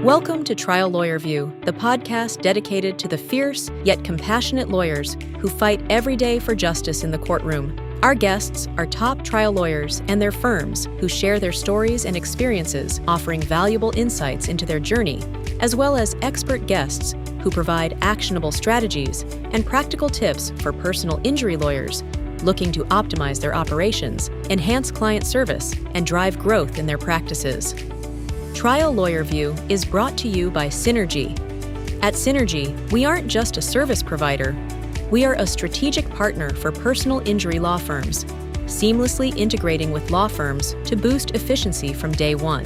Welcome to Trial Lawyer View, the podcast dedicated to the fierce yet compassionate lawyers who fight every day for justice in the courtroom. Our guests are top trial lawyers and their firms who share their stories and experiences, offering valuable insights into their journey, as well as expert guests who provide actionable strategies and practical tips for personal injury lawyers looking to optimize their operations, enhance client service, and drive growth in their practices. Trial Lawyer View is brought to you by Synergy. At Synergy, we aren't just a service provider. We are a strategic partner for personal injury law firms, seamlessly integrating with law firms to boost efficiency from day one.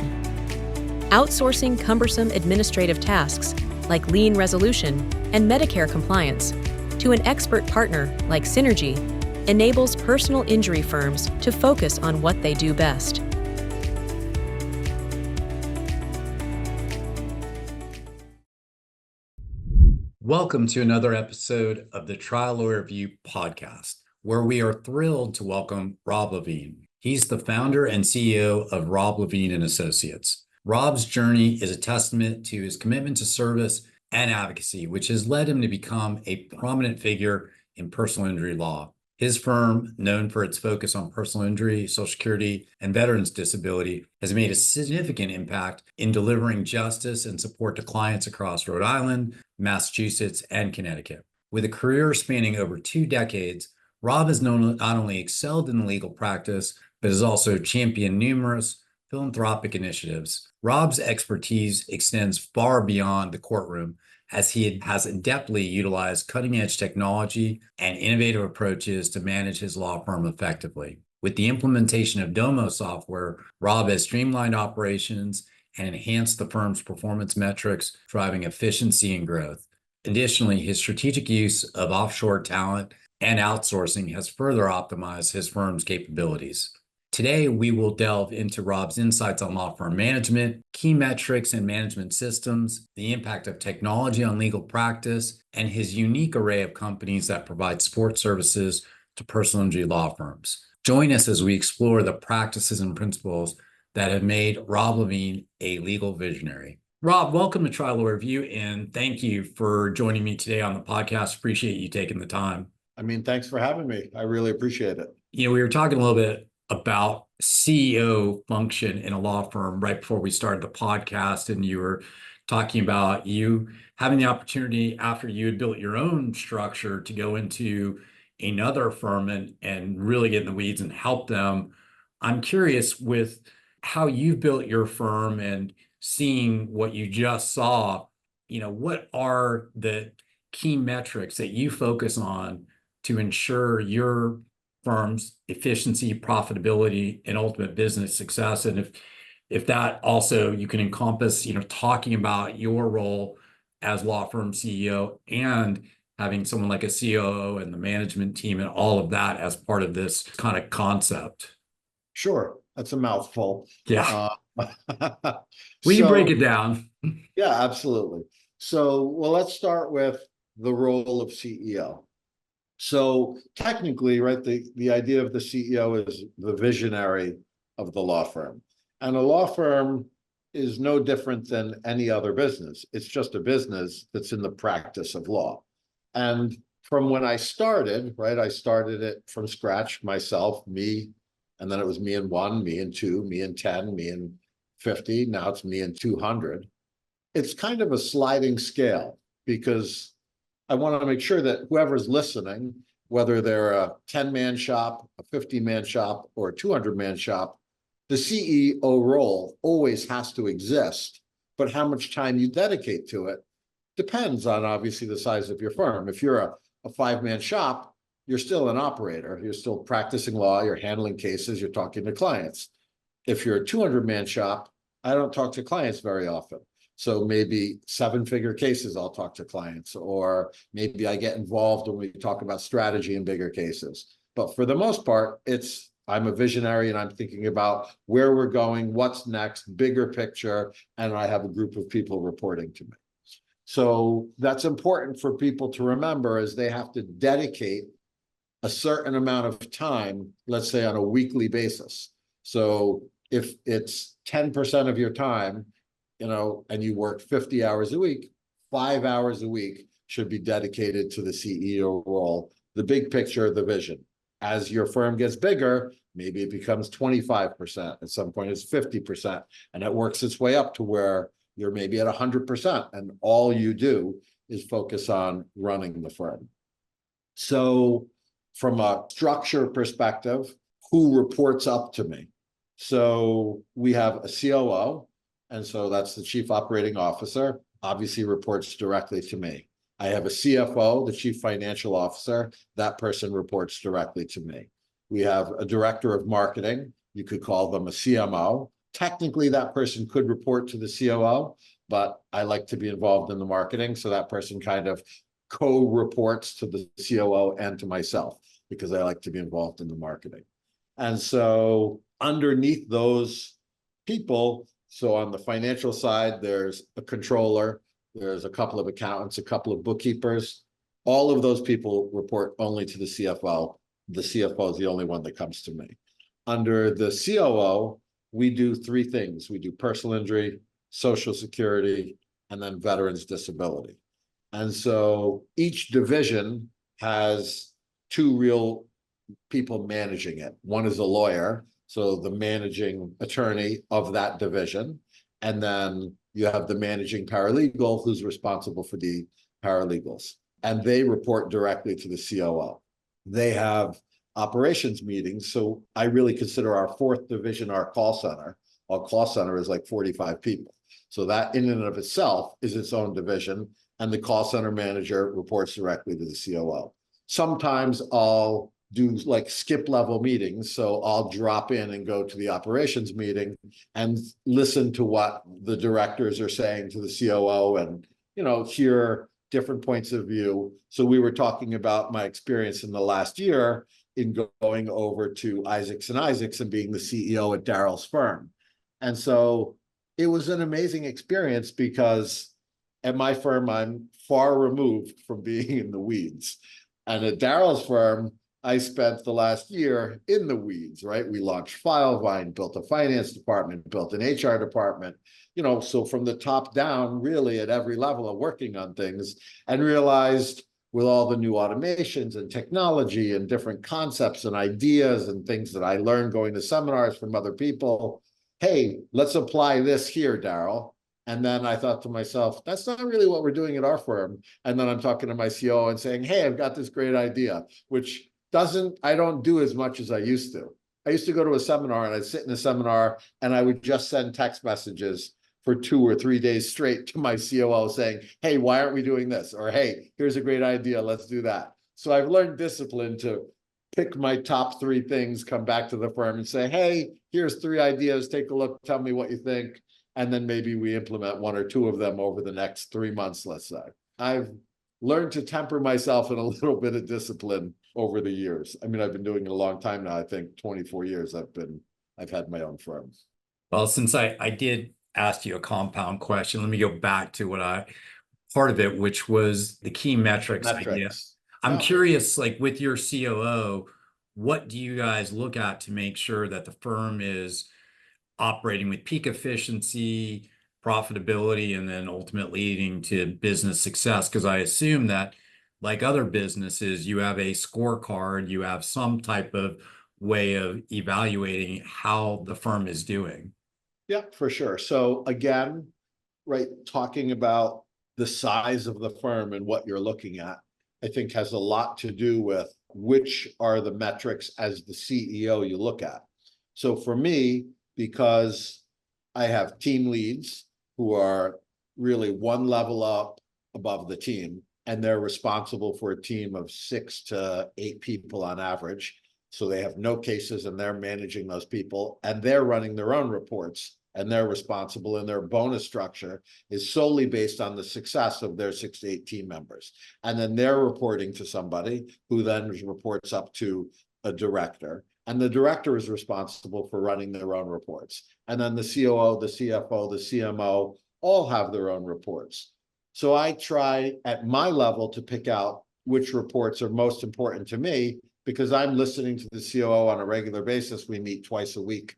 Outsourcing cumbersome administrative tasks like lien resolution and Medicare compliance to an expert partner like Synergy enables personal injury firms to focus on what they do best. Welcome to another episode of the Trial Lawyer View podcast, where we are thrilled to welcome Rob Levine. He's the founder and CEO of Rob Levine and Associates. Rob's journey is a testament to his commitment to service and advocacy, which has led him to become a prominent figure in personal injury law. His firm, known for its focus on personal injury, Social Security, and veterans disability, has made a significant impact in delivering justice and support to clients across Rhode Island, Massachusetts, and Connecticut. With a career spanning over 2 decades, Rob has not only excelled in legal practice, but has also championed numerous philanthropic initiatives. Rob's expertise extends far beyond the courtroom, as he has adeptly utilized cutting-edge technology and innovative approaches to manage his law firm effectively. With the implementation of Domo software, Rob has streamlined operations and enhanced the firm's performance metrics, driving efficiency and growth. Additionally, his strategic use of offshore talent and outsourcing has further optimized his firm's capabilities. Today, we will delve into Rob's insights on law firm management, key metrics and management systems, the impact of technology on legal practice, and his unique array of companies that provide support services to personal injury law firms. Join us as we explore the practices and principles that have made Rob Levine a legal visionary. Rob, welcome to Trial Lawyer View, and thank you for joining me today on the podcast. Appreciate you taking the time. Thanks for having me. I really appreciate it. We were talking a little bit about CEO function in a law firm right before we started the podcast, and you were talking about you having the opportunity after you had built your own structure to go into another firm and really get in the weeds and help them. I'm curious with how you've built your firm and seeing what you just saw, what are the key metrics that you focus on to ensure your firm's efficiency, profitability, and ultimate business success? And if that also you can encompass, talking about your role as law firm CEO and having someone like a COO and the management team and all of that as part of this kind of concept. Sure, that's a mouthful. Yeah. We can break it down. Yeah, absolutely. So, let's start with the role of CEO. So technically, right, the idea of the CEO is the visionary of the law firm. And a law firm is no different than any other business. It's just a business that's in the practice of law. And from when I started, right, I started it from scratch myself, me, and then it was me and 1, me and 2, me and 10, me and 50. Now it's me and 200. It's kind of a sliding scale because I want to make sure that whoever's listening, whether they're a 10-man shop, a 50-man shop, or a 200-man shop, the CEO role always has to exist. But how much time you dedicate to it depends on, obviously, the size of your firm. If you're a 5-man shop, you're still an operator. You're still practicing law. You're handling cases. You're talking to clients. If you're a 200-man shop, I don't talk to clients very often. So maybe 7-figure cases, I'll talk to clients, or maybe I get involved when we talk about strategy in bigger cases. But for the most part, I'm a visionary and I'm thinking about where we're going, what's next, bigger picture, and I have a group of people reporting to me. So that's important for people to remember, as they have to dedicate a certain amount of time, let's say on a weekly basis. So if it's 10% of your time, and you work 50 hours a week, 5 hours a week should be dedicated to the CEO role, the big picture, the vision. As your firm gets bigger, maybe it becomes 25%. At some point, it's 50%. And it works its way up to where you're maybe at 100%. And all you do is focus on running the firm. So from a structure perspective, who reports up to me? So we have a COO, and so that's the Chief Operating Officer, obviously reports directly to me. I have a CFO, the Chief Financial Officer, that person reports directly to me. We have a Director of Marketing, you could call them a CMO. Technically, that person could report to the COO, but I like to be involved in the marketing, so that person kind of co-reports to the COO and to myself, because I like to be involved in the marketing. And so underneath those people, so on the financial side, there's a controller, there's a couple of accountants, a couple of bookkeepers. All of those people report only to the CFO. The CFO is the only one that comes to me. Under the COO, we do three things. We do personal injury, Social Security, and then veterans disability. And so each division has two real people managing it. One is a lawyer, so the managing attorney of that division. And then you have the managing paralegal who's responsible for the paralegals. And they report directly to the COO. They have operations meetings. So I really consider our fourth division our call center. Our call center is like 45 people. So that in and of itself is its own division. And the call center manager reports directly to the COO. Sometimes I'll do like skip level meetings. So I'll drop in and go to the operations meeting and listen to what the directors are saying to the COO and, hear different points of view. So we were talking about my experience in the last year in going over to Isaacs and Isaacs and being the CEO at Daryl's firm. And so it was an amazing experience because at my firm, I'm far removed from being in the weeds. And at Daryl's firm, I spent the last year in the weeds, right? We launched Filevine, built a finance department, built an HR department, so from the top down, really at every level of working on things, and realized with all the new automations and technology and different concepts and ideas and things that I learned going to seminars from other people, hey, let's apply this here, Daryl. And then I thought to myself, that's not really what we're doing at our firm. And then I'm talking to my COO and saying, hey, I've got this great idea, which I don't do as much as I used to. I used to go to a seminar and I'd sit in a seminar and I would just send text messages for 2 or 3 days straight to my COO saying, hey, why aren't we doing this? Or, hey, here's a great idea, let's do that. So I've learned discipline to pick my top 3 things, come back to the firm and say, hey, here's 3 ideas, take a look, tell me what you think. And then maybe we implement 1 or 2 of them over the next 3 months, let's say. I've learned to temper myself in a little bit of discipline over the years. I mean, I've been doing it a long time now. I think 24 years I've had my own firm. Well, since I did ask you a compound question, let me go back to part of it, which was the key metrics idea. I'm curious, like with your COO, what do you guys look at to make sure that the firm is operating with peak efficiency, profitability, and then ultimately leading to business success? Because I assume that, like other businesses, you have a scorecard, you have some type of way of evaluating how the firm is doing. Yeah, for sure. So again, right, talking about the size of the firm and what you're looking at, I think has a lot to do with which are the metrics as the CEO you look at. So for me, because I have team leads who are really one level up above the team, and they're responsible for a team of 6 to 8 people on average. So they have no cases and they're managing those people and they're running their own reports and they're responsible, and their bonus structure is solely based on the success of their 6 to 8 team members. And then they're reporting to somebody who then reports up to a director. And the director is responsible for running their own reports. And then the COO, the CFO, the CMO all have their own reports. So I try at my level to pick out which reports are most important to me, because I'm listening to the COO on a regular basis. We meet twice a week.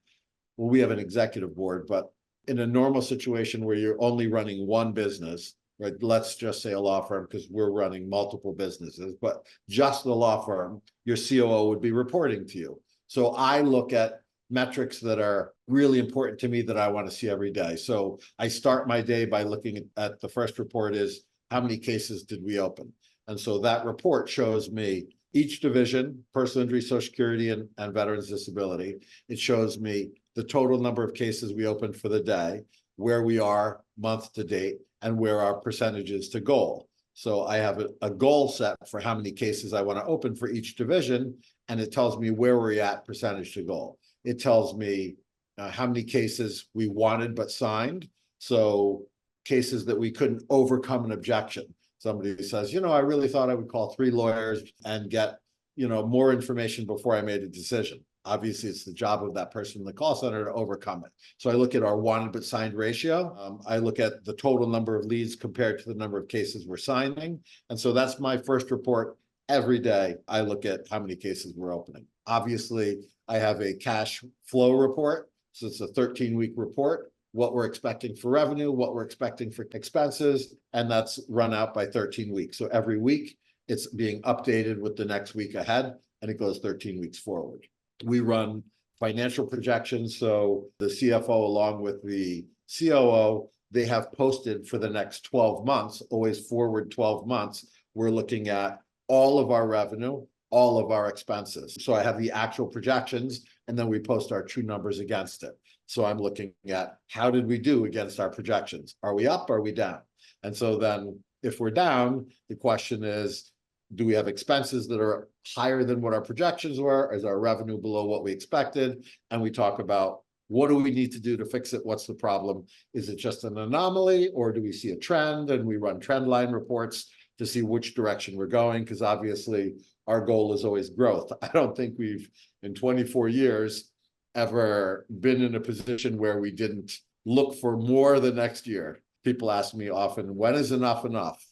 Well, we have an executive board, but in a normal situation where you're only running one business, right? Let's just say a law firm, because we're running multiple businesses, but just the law firm, your COO would be reporting to you. So I look at metrics that are really important to me that I want to see every day. So I start my day by looking at the first report is how many cases did we open? And so that report shows me each division, personal injury, social security, and veterans disability. It shows me the total number of cases we opened for the day, where we are month to date, and where our percentages to goal. So I have a goal set for how many cases I want to open for each division, and it tells me where we're at percentage to goal. It tells me how many cases we wanted but signed. So cases that we couldn't overcome an objection. Somebody says, I really thought I would call 3 lawyers and get, more information before I made a decision. Obviously, it's the job of that person in the call center to overcome it. So I look at our wanted but signed ratio. I look at the total number of leads compared to the number of cases we're signing. And so that's my first report. Every day, I look at how many cases we're opening. Obviously, I have a cash flow report. So it's a 13-week report, what we're expecting for revenue, what we're expecting for expenses, and that's run out by 13 weeks. So every week, it's being updated with the next week ahead, and it goes 13 weeks forward. We run financial projections. So the CFO, along with the COO, they have posted for the next 12 months, always forward 12 months. We're looking at all of our revenue, all of our expenses. So I have the actual projections, and then we post our true numbers against it. So I'm looking at how did we do against our projections? Are we up? Are we down? And so then if we're down, the question is, do we have expenses that are higher than what our projections were? Is our revenue below what we expected? And we talk about what do we need to do to fix it? What's the problem? Is it just an anomaly, or do we see a trend? And we run trend line reports to see which direction we're going, because obviously our goal is always growth. I don't think we've, in 24 years, ever been in a position where we didn't look for more the next year. People ask me often, when is enough enough?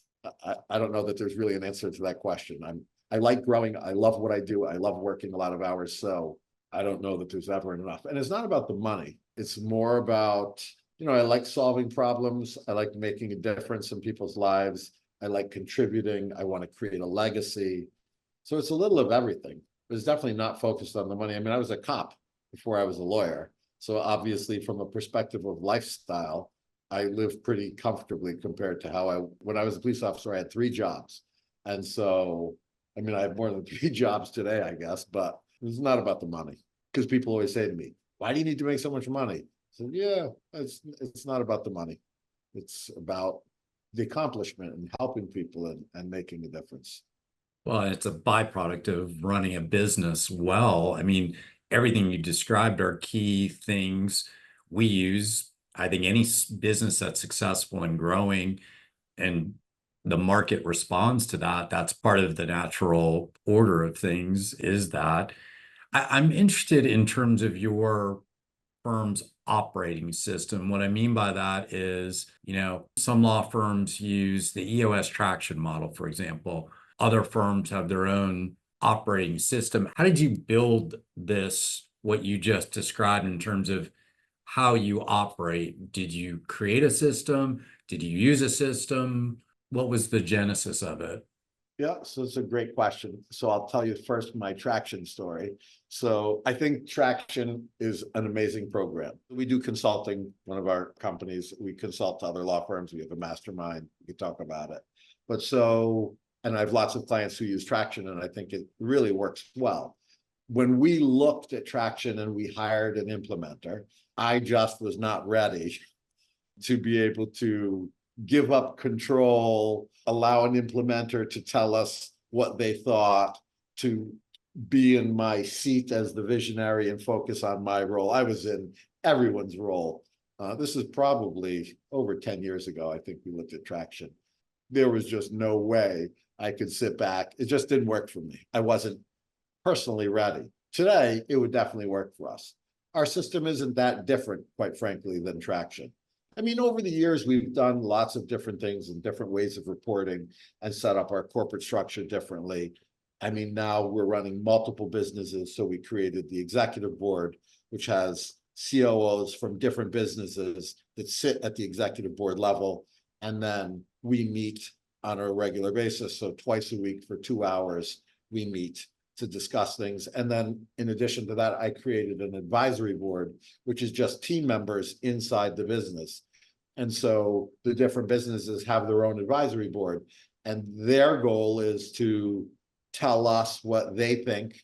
I don't know that there's really an answer to that question. I like growing. I love what I do. I love working a lot of hours. So I don't know that there's ever enough. And it's not about the money. It's more about, I like solving problems. I like making a difference in people's lives. I like contributing. I want to create a legacy. So it's a little of everything. It's definitely not focused on the money. I mean, I was a cop before I was a lawyer. So obviously, from a perspective of lifestyle, I live pretty comfortably compared to when I was a police officer, I had 3 jobs. And so, I mean, I have more than 3 jobs today, I guess, but it's not about the money. Because people always say to me, why do you need to make so much money? So yeah, it's not about the money. It's about the accomplishment and helping people and making a difference. Well, it's a byproduct of running a business well. I mean, everything you described are key things we use. I think any business that's successful and growing and the market responds to that, that's part of the natural order of things, is that. I'm interested in terms of your firm's operating system. What I mean by that is, some law firms use the EOS traction model, for example. Other firms have their own operating system. How did you build this, what you just described in terms of how you operate? Did you create a system? Did you use a system? What was the genesis of it? Yeah, so it's a great question. So I'll tell you first my Traction story. So I think Traction is an amazing program. We do consulting, one of our companies. We consult to other law firms. We have a mastermind. We can talk about it. And I have lots of clients who use Traction, and I think it really works well. When we looked at Traction and we hired an implementer, I just was not ready to be able to give up control, allow an implementer to tell us what they thought, to be in my seat as the visionary and focus on my role. I was in everyone's role. This is probably over 10 years ago, I think we looked at Traction. There was just no way I could sit back. It just didn't work for me. I wasn't personally ready. Today, it would definitely work for us. Our system isn't that different, quite frankly, than Traction. I mean, over the years, we've done lots of different things and different ways of reporting and set up our corporate structure differently. I mean, now we're running multiple businesses. So we created the executive board, which has COOs from different businesses that sit at the executive board level. And then we meet on a regular basis. So twice a week for 2 hours, we meet to discuss things. And then in addition to that, I created an advisory board, which is just team members inside the business. And so the different businesses have their own advisory board, and their goal is to tell us what they think,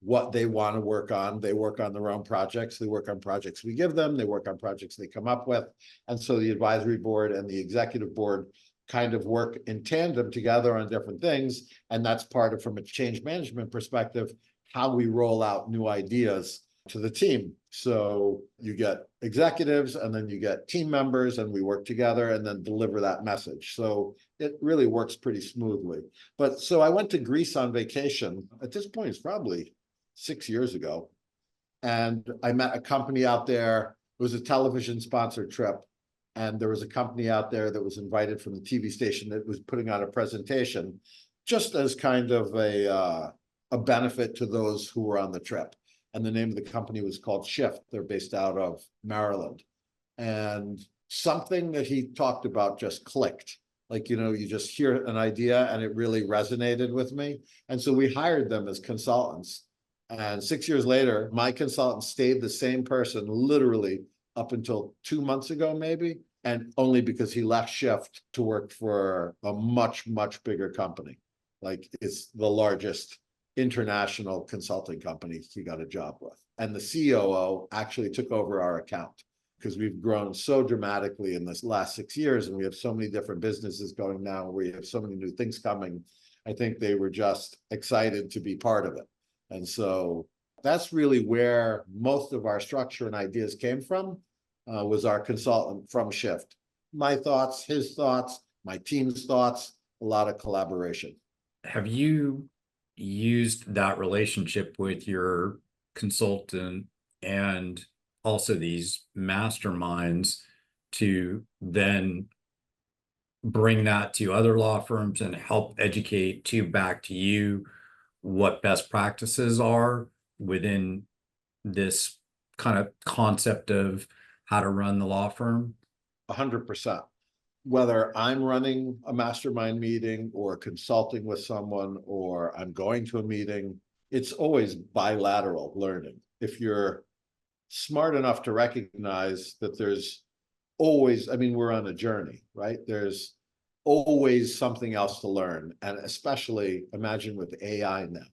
what they want to work on. They work on their own projects. They work on projects we give them. They work on projects they come up with. And so the advisory board and the executive board kind of work in tandem together on different things. And that's part of, from a change management perspective, how we roll out new ideas to the team. So you get executives and then you get team members, and we work together and then deliver that message. So it really works pretty smoothly. But so I went to Greece on vacation. At this point, it's probably 6 years ago. And I met a company out there. It was a television sponsored trip. And there was a company out there that was invited from the TV station that was putting on a presentation just as kind of a benefit to those who were on the trip. And the name of the company was called Shift. They're based out of Maryland. And something that he talked about just clicked. Like, you just hear an idea and it really resonated with me. And so we hired them as consultants. And 6 years later, my consultant stayed the same person literally up until 2 months ago, maybe, and only because he left Shift to work for a much, much bigger company. Like, it's the largest international consulting company he got a job with. And the COO actually took over our account because we've grown so dramatically in this last 6 years, and we have so many different businesses going now. We have so many new things coming. I think they were just excited to be part of it. And so that's really where most of our structure and ideas came from, was our consultant from Shift. My thoughts, his thoughts, my team's thoughts, a lot of collaboration. Have you used that relationship with your consultant and also these masterminds to then bring that to other law firms and help educate back to you what best practices are within this kind of concept of how to run the law firm? 100%. Whether I'm running a mastermind meeting or consulting with someone, or I'm going to a meeting, it's always bilateral learning. If you're smart enough to recognize that there's always, we're on a journey, right? There's always something else to learn. And especially imagine with AI now.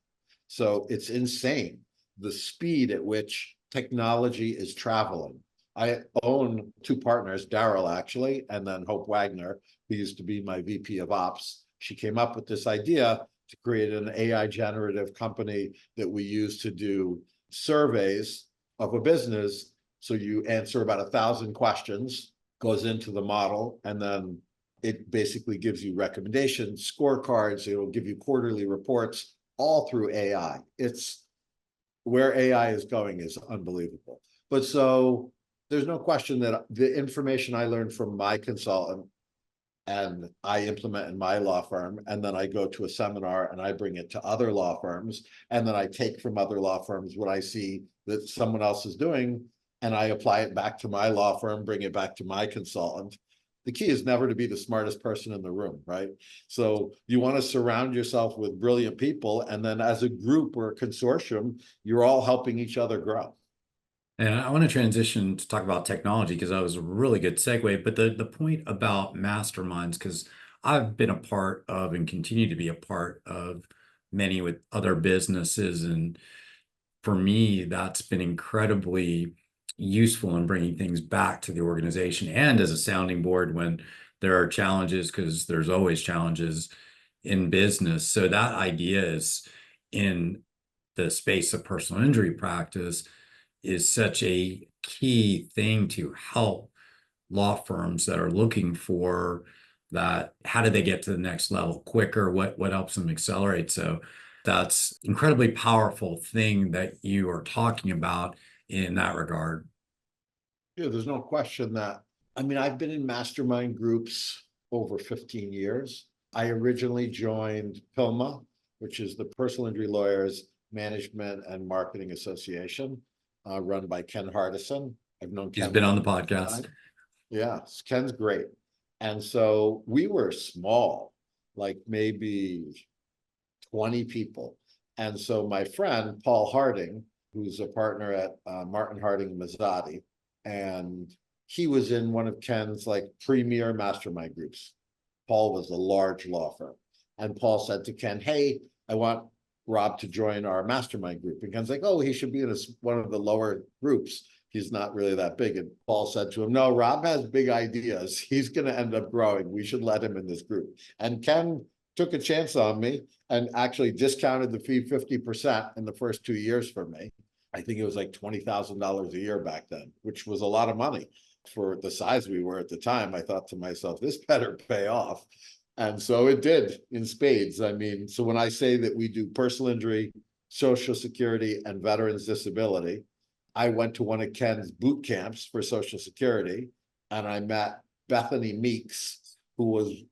So it's insane the speed at which technology is traveling. I own 2 partners, Daryl actually, and then Hope Wagner, who used to be my VP of Ops. She came up with this idea to create an AI generative company that we use to do surveys of a business. So you answer about 1,000 questions, goes into the model, and then it basically gives you recommendations, scorecards. It will give you quarterly reports, all through AI. It's where AI is going is unbelievable. But so there's no question that the information I learned from my consultant and I implement in my law firm, and then I go to a seminar and I bring it to other law firms, and then I take from other law firms what I see that someone else is doing, and I apply it back to my law firm, bring it back to my consultant. The key is never to be the smartest person in the room, right? So you want to surround yourself with brilliant people, and then as a group or a consortium, you're all helping each other grow. And I want to transition to talk about technology because that was a really good segue. But the point about masterminds, because I've been a part of and continue to be a part of many with other businesses. And for me, that's been incredibly useful in bringing things back to the organization and as a sounding board when there are challenges, because there's always challenges in business. So that idea is in the space of personal injury practice is such a key thing to help law firms that are looking for that. How do they get to the next level quicker? What helps them accelerate? So that's incredibly powerful thing that you are talking about in that regard. Yeah, there's no question that, I've been in mastermind groups over 15 years. I originally joined PILMA, which is the Personal Injury Lawyers Management and Marketing Association. run by Ken Hardison. I've known He's Ken been for a on the long podcast. time. Yeah, Ken's great. And so we were small, like maybe 20 people. And so my friend, Paul Harding, who's a partner at Martin Harding Mazzotti, and he was in one of Ken's like premier mastermind groups. Paul was a large law firm. And Paul said to Ken, hey, I want Rob to join our mastermind group. And Ken's like, oh, he should be in one of the lower groups. He's not really that big. And Paul said to him, no, Rob has big ideas. He's going to end up growing. We should let him in this group. And Ken took a chance on me and actually discounted the fee 50% in the first 2 years for me. I think it was like $20,000 a year back then, which was a lot of money for the size we were at the time. I thought to myself, this better pay off. And so it did in spades. I mean, so when I say that we do personal injury, Social Security, and veterans disability, I went to one of Ken's boot camps for Social Security, and I met Bethany Meeks, who was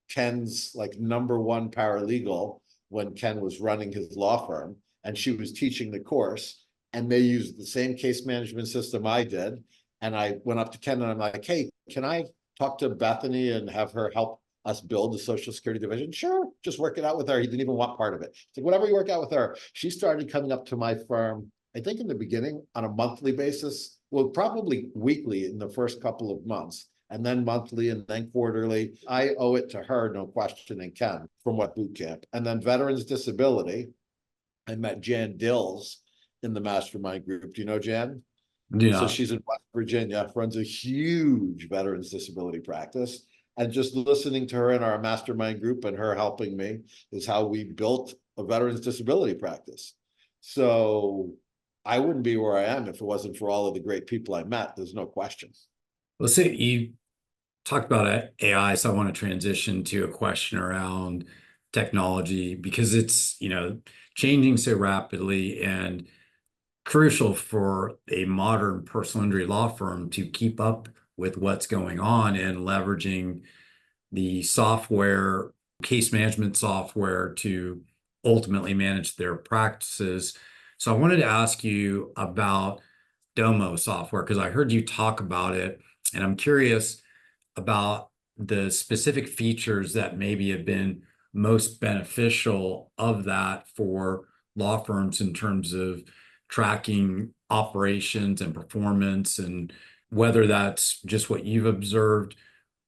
Ken's like #1 paralegal when Ken was running his law firm, and she was teaching the course, and they used the same case management system I did. And I went up to Ken and I'm like, hey, can I talk to Bethany and have her help us build the Social Security division? Sure, just work it out with her. He didn't even want part of it. It's like, whatever you work out with her. She started coming up to my firm, I think in the beginning on a monthly basis, well, probably weekly in the first couple of months, and then monthly and then quarterly. I owe it to her, no question, and Ken from what boot camp. And then veterans disability, I met Jan Dills in the mastermind group. Do you know Jan? Yeah. So she's in West Virginia, runs a huge veterans disability practice. And just listening to her in our mastermind group and her helping me is how we built a veterans disability practice. So I wouldn't be where I am if it wasn't for all of the great people I met. There's no question. Let's say you talked about AI, so I want to transition to a question around technology because it's, changing so rapidly and crucial for a modern personal injury law firm to keep up with what's going on and leveraging the software, case management software to ultimately manage their practices. So I wanted to ask you about Domo software because I heard you talk about it, and I'm curious about the specific features that maybe have been most beneficial of that for law firms in terms of tracking operations and performance, and whether that's just what you've observed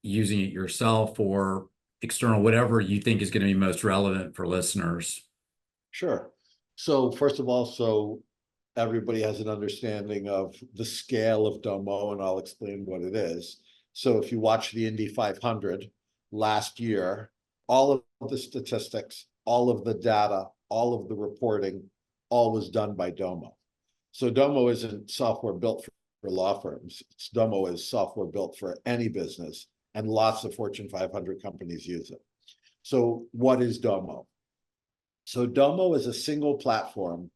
using it yourself or external, whatever you think is going to be most relevant for listeners. Sure. So first of all, so everybody has an understanding of the scale of Domo, and I'll explain what it is. So if you watch the Indy 500 last year, all of the statistics, all of the data, all of the reporting, all was done by Domo. So Domo isn't software built for law firms. Domo is software built for any business, and lots of Fortune 500 companies use it. So what is Domo? So Domo is a single platform.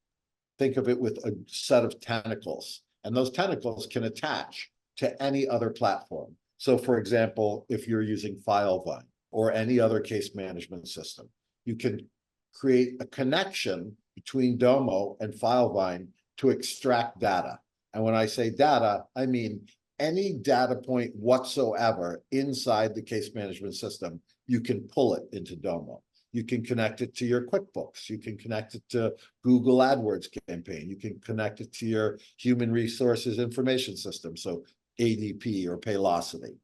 Think of it with a set of tentacles, and those tentacles can attach to any other platform. So for example, if you're using Filevine or any other case management system, you can create a connection between Domo and Filevine to extract data. And when I say data, I mean any data point whatsoever inside the case management system, you can pull it into Domo. You can connect it to your QuickBooks. You can connect it to Google AdWords campaign. You can connect it to your human resources information system, so ADP or Paylocity.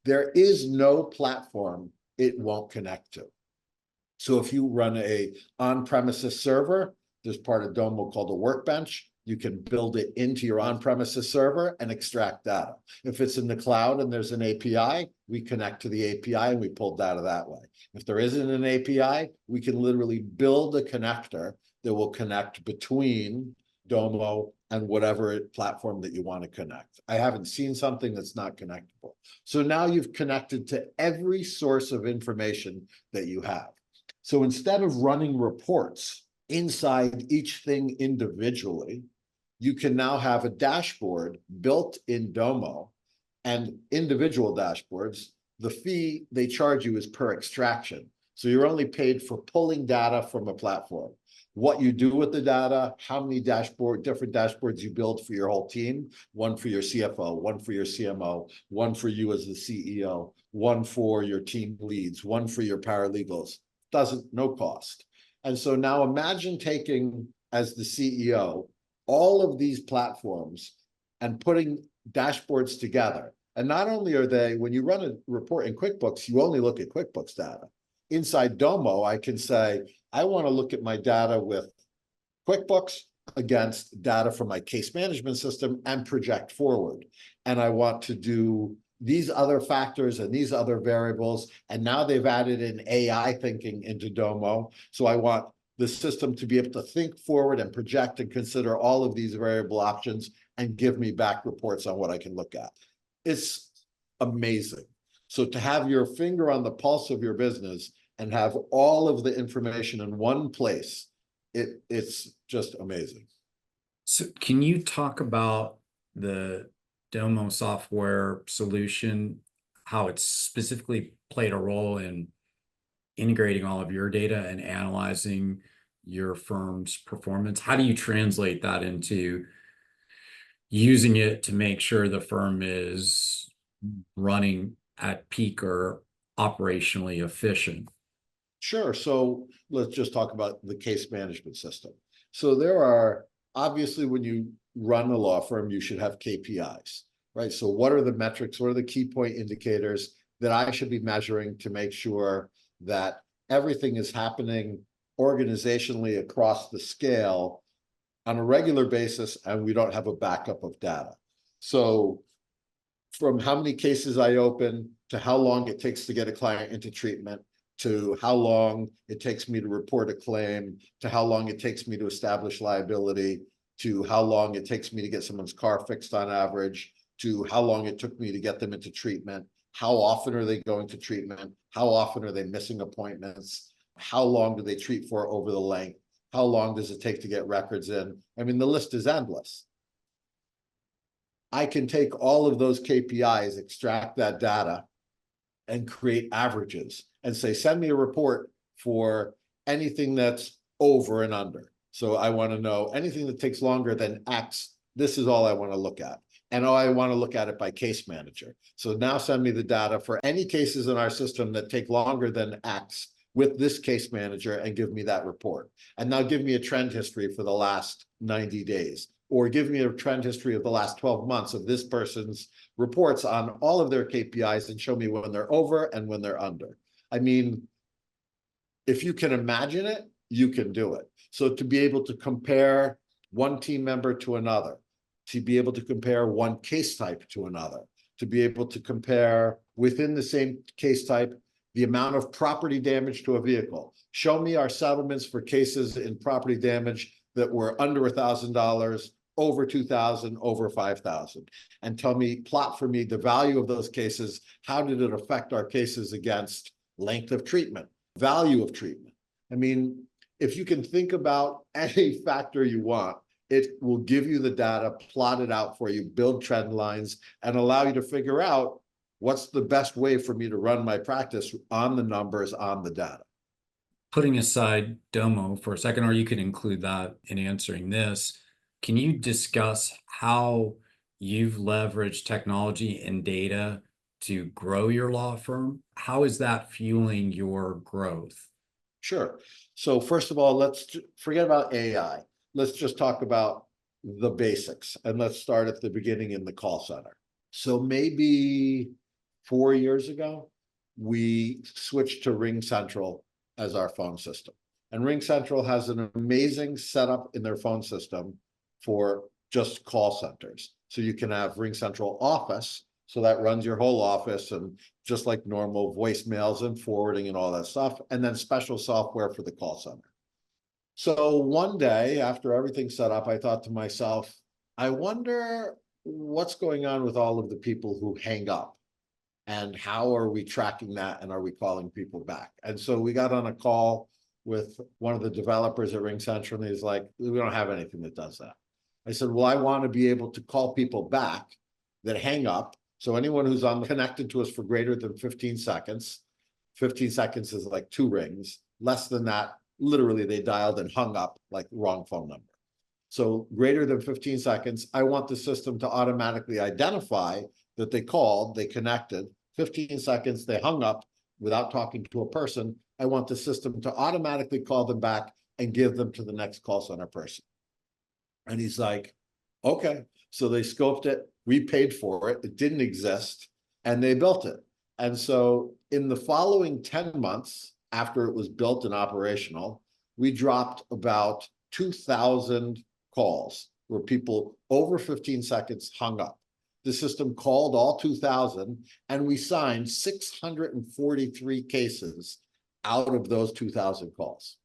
There is no platform it won't connect to. So if you run a on-premises server, there's part of Domo called a workbench. You can build it into your on-premises server and extract data. If it's in the cloud and there's an API, we connect to the API and we pull data that way. If there isn't an API, we can literally build a connector that will connect between Domo and whatever platform that you want to connect. I haven't seen something that's not connectable. So now you've connected to every source of information that you have. So instead of running reports inside each thing individually, you can now have a dashboard built in Domo, and individual dashboards, the fee they charge you is per extraction. So you're only paid for pulling data from a platform. what you do with the data, how many different dashboards you build for your whole team, one for your CFO, one for your CMO, one for you as the CEO, one for your team leads, one for your paralegals. No cost. And so now imagine taking, as the CEO, all of these platforms and putting dashboards together. And not only are they, when you run a report in QuickBooks, you only look at QuickBooks data. Inside Domo, I can say, I want to look at my data with QuickBooks against data from my case management system and project forward. And I want to do these other factors and these other variables. And now they've added in AI thinking into Domo. So I want the system to be able to think forward and project and consider all of these variable options and give me back reports on what I can look at. It's amazing. So to have your finger on the pulse of your business and have all of the information in one place, it's just amazing. So can you talk about the Domo software solution, how it's specifically played a role in integrating all of your data and analyzing your firm's performance? How do you translate that into using it to make sure the firm is running at peak or operationally efficient? Sure. So let's just talk about the case management system. So there are, obviously, when you run a law firm, you should have KPIs, right? So what are the metrics? What are the key point indicators that I should be measuring to make sure that everything is happening organizationally across the scale on a regular basis, and we don't have a backup of data? So from how many cases I open, to how long it takes to get a client into treatment, to how long it takes me to report a claim, to how long it takes me to establish liability, to how long it takes me to get someone's car fixed on average, to how long it took me to get them into treatment, how often are they going to treatment, how often are they missing appointments, how long do they treat for over the length, how long does it take to get records in? I mean, the list is endless. I can take all of those KPIs, extract that data, and create averages and say, send me a report for anything that's over and under. So I want to know anything that takes longer than X, this is all I want to look at. And I want to look at it by case manager. So now send me the data for any cases in our system that take longer than X with this case manager and give me that report. And now give me a trend history for the last 90 days, or give me a trend history of the last 12 months of this person's reports on all of their KPIs and show me when they're over and when they're under. I mean, if you can imagine it, you can do it. So to be able to compare one team member to another, to be able to compare one case type to another, to be able to compare within the same case type the amount of property damage to a vehicle. Show me our settlements for cases in property damage that were under $1,000, over 2,000, over 5,000, and tell me, plot for me the value of those cases. How did it affect our cases against length of treatment, value of treatment? I mean, if you can think about any factor you want, it will give you the data, plot it out for you, build trend lines, and allow you to figure out what's the best way for me to run my practice on the numbers, on the data. Putting aside Domo for a second, or you could include that in answering this, can you discuss how you've leveraged technology and data to grow your law firm? How is that fueling your growth? Sure. So first of all, let's forget about AI. Let's just talk about the basics, and let's start at the beginning in the call center. So maybe 4 years ago, we switched to RingCentral as our phone system. And RingCentral has an amazing setup in their phone system for just call centers. So you can have RingCentral Office, so that runs your whole office, and just like normal voicemails and forwarding and all that stuff, and then special software for the call center. So one day after everything's set up, I thought to myself, I wonder what's going on with all of the people who hang up, and how are we tracking that, and are we calling people back? And so we got on a call with one of the developers at RingCentral, and he's like, we don't have anything that does that. I said, well, I want to be able to call people back that hang up. So anyone who's connected to us for greater than 15 seconds, 15 seconds is like 2 rings. Less than that, literally they dialed and hung up like wrong phone number. So greater than 15 seconds, I want the system to automatically identify that they called, they connected, 15 seconds, they hung up without talking to a person. I want the system to automatically call them back and give them to the next call center person. And he's like, okay. So they scoped it, we paid for it, it didn't exist, and they built it. And so in the following 10 months after it was built and operational, we dropped about 2,000 calls where people over 15 seconds hung up. The system called all 2,000, and we signed 643 cases out of those 2,000 calls.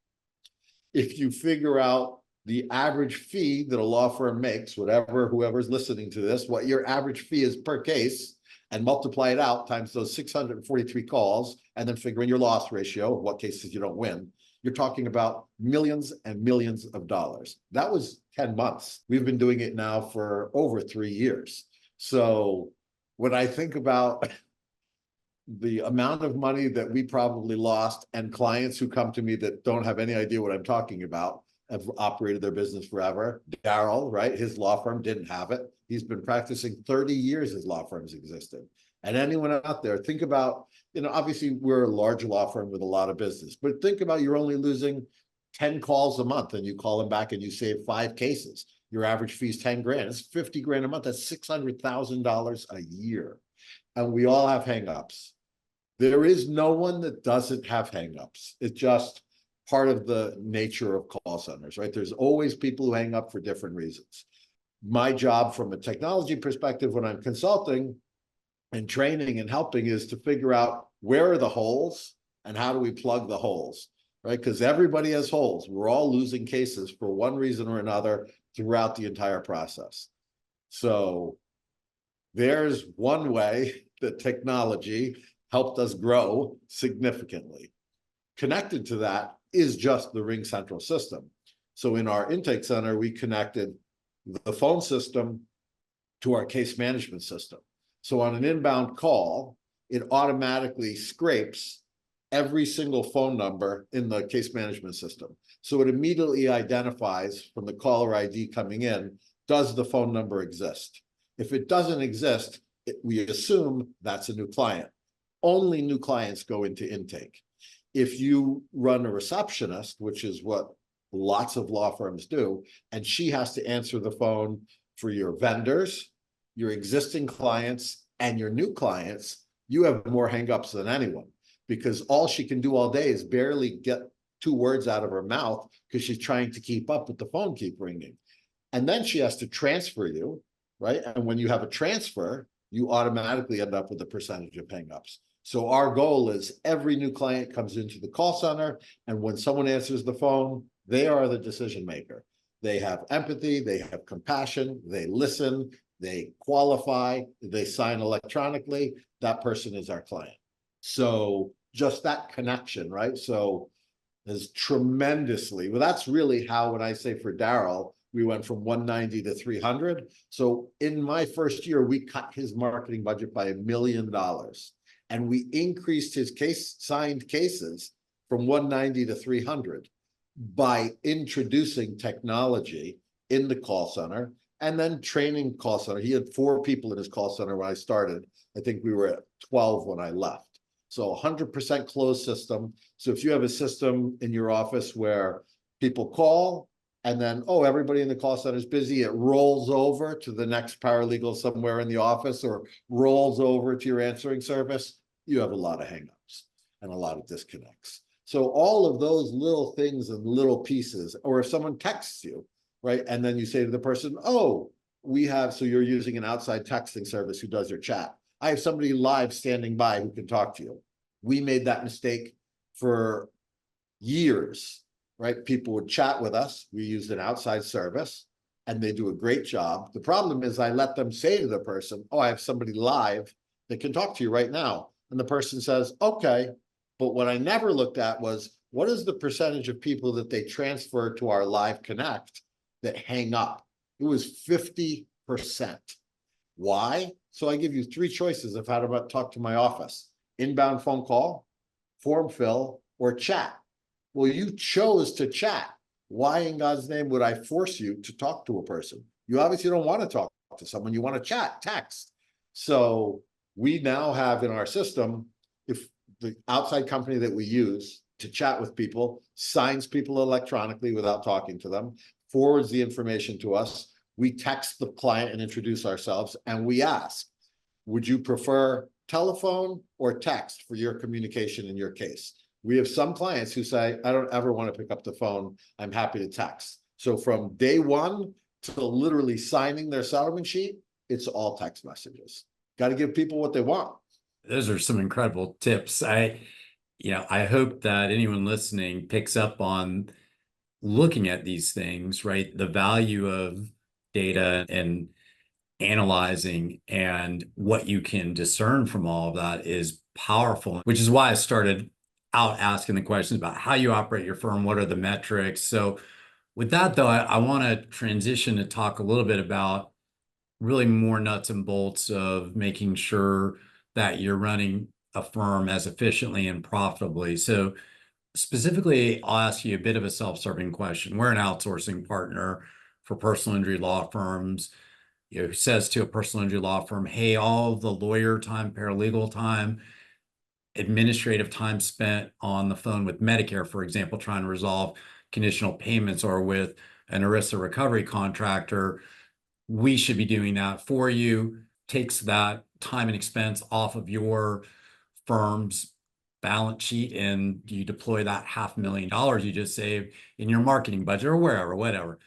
If you figure out the average fee that a law firm makes, whoever's listening to this, what your average fee is per case, and multiply it out times those 643 calls, and then figure in your loss ratio, what cases you don't win, you're talking about millions and millions of dollars. That was 10 months. We've been doing it now for over 3 years. So when I think about the amount of money that we probably lost, and clients who come to me that don't have any idea what I'm talking about, have operated their business forever. Daryl, right? His law firm didn't have it. He's been practicing 30 years his law firm's existed. And anyone out there, think about, obviously we're a large law firm with a lot of business, but think about you're only losing 10 calls a month and you call them back and you save 5 cases. Your average fee is 10 grand. It's 50 grand a month. That's $600,000 a year. And we all have hangups. There is no one that doesn't have hangups. It's just part of the nature of call centers, right? There's always people who hang up for different reasons. My job from a technology perspective when I'm consulting and training and helping is to figure out where are the holes and how do we plug the holes, right? Because everybody has holes. We're all losing cases for one reason or another throughout the entire process. So there's one way that technology helped us grow significantly. Connected to that is just the Ring Central system. So in our intake center, we connected the phone system to our case management system. So on an inbound call, it automatically scrapes every single phone number in the case management system. So it immediately identifies from the caller ID coming in, does the phone number exist? If it doesn't exist, we assume that's a new client. Only new clients go into intake. If you run a receptionist, which is what lots of law firms do, and she has to answer the phone for your vendors, your existing clients, and your new clients, you have more hangups than anyone, because all she can do all day is barely get 2 words out of her mouth because she's trying to keep up with the phone keep ringing. And then she has to transfer you, right? And when you have a transfer, you automatically end up with a percentage of hangups. So our goal is every new client comes into the call center, and when someone answers the phone, they are the decision maker. They have empathy, they have compassion, they listen, they qualify, they sign electronically. That person is our client. So just that connection, right? So is tremendously, well, that's really how, when I say for Daryl, we went from 190 to 300. So in my first year, we cut his marketing budget by $1 million. And we increased his signed cases from 190 to 300 by introducing technology in the call center and then training call center. He had 4 people in his call center when I started. I think we were at 12 when I left. So 100% closed system. So if you have a system in your office where people call and then, oh, everybody in the call center is busy, it rolls over to the next paralegal somewhere in the office or rolls over to your answering service, you have a lot of hangups and a lot of disconnects. So all of those little things and little pieces, or if someone texts you, right? And then you say to the person, oh, so you're using an outside texting service who does your chat. I have somebody live standing by who can talk to you. We made that mistake for years, right? People would chat with us. We used an outside service and they do a great job. The problem is I let them say to the person, oh, I have somebody live that can talk to you right now. And the person says, okay. But what I never looked at was, what is the percentage of people that they transfer to our live connect that hang up? It was 50%. Why? So I give you 3 choices of how to talk to my office: inbound phone call, form fill, or chat. Well, you chose to chat. Why in God's name would I force you to talk to a person? You obviously don't want to talk to someone. You want to chat, text. So we now have in our system, if the outside company that we use to chat with people signs people electronically without talking to them, forwards the information to us, we text the client and introduce ourselves, and we ask, would you prefer telephone or text for your communication in your case? We have some clients who say, I don't ever want to pick up the phone. I'm happy to text. So from day one to literally signing their settlement sheet, it's all text messages. Got to give people what they want. Those are some incredible tips. I hope that anyone listening picks up on looking at these things, right? The value of data and analyzing and what you can discern from all of that is powerful, which is why I started out asking the questions about how you operate your firm, what are the metrics. So with that though, I want to transition to talk a little bit about really more nuts and bolts of making sure that you're running a firm as efficiently and profitably. So specifically, I'll ask you a bit of a self-serving question. We're an outsourcing partner for personal injury law firms. Who says to a personal injury law firm, hey, all the lawyer time, paralegal time, administrative time spent on the phone with Medicare, for example, trying to resolve conditional payments, or with an ERISA recovery contractor, we should be doing that for you. Takes that time and expense off of your firm's balance sheet, and you deploy that $500,000 you just saved in your marketing budget or wherever, whatever.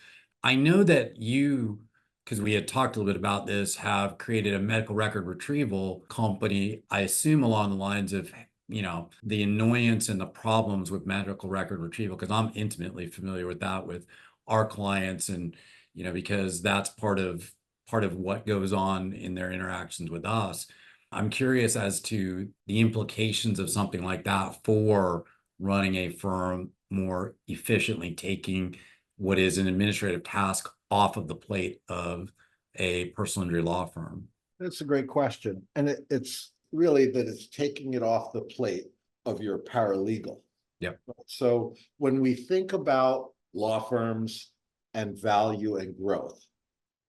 I know that you, because we had talked a little bit about this, have created a medical record retrieval company, I assume along the lines of, the annoyance and the problems with medical record retrieval, because I'm intimately familiar with that with our clients, and, because that's part of what goes on in their interactions with us. I'm curious as to the implications of something like that for running a firm more efficiently, taking what is an administrative task off of the plate of a personal injury law firm. That's a great question. And it's really that it's taking it off the plate of your paralegal. Yep. So when we think about law firms and value and growth,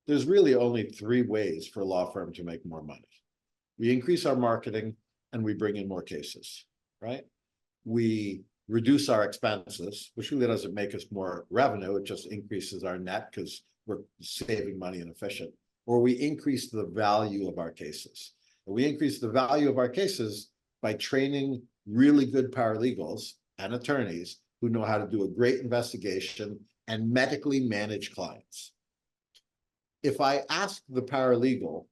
there's really only three ways for a law firm to make more money. We increase our marketing and we bring in more cases, right? We reduce our expenses, which really doesn't make us more revenue. It just increases our net because we're saving money and efficient. Or we increase the value of our cases. And we increase the value of our cases by training really good paralegals and attorneys who know how to do a great investigation and medically manage clients. If I ask the paralegal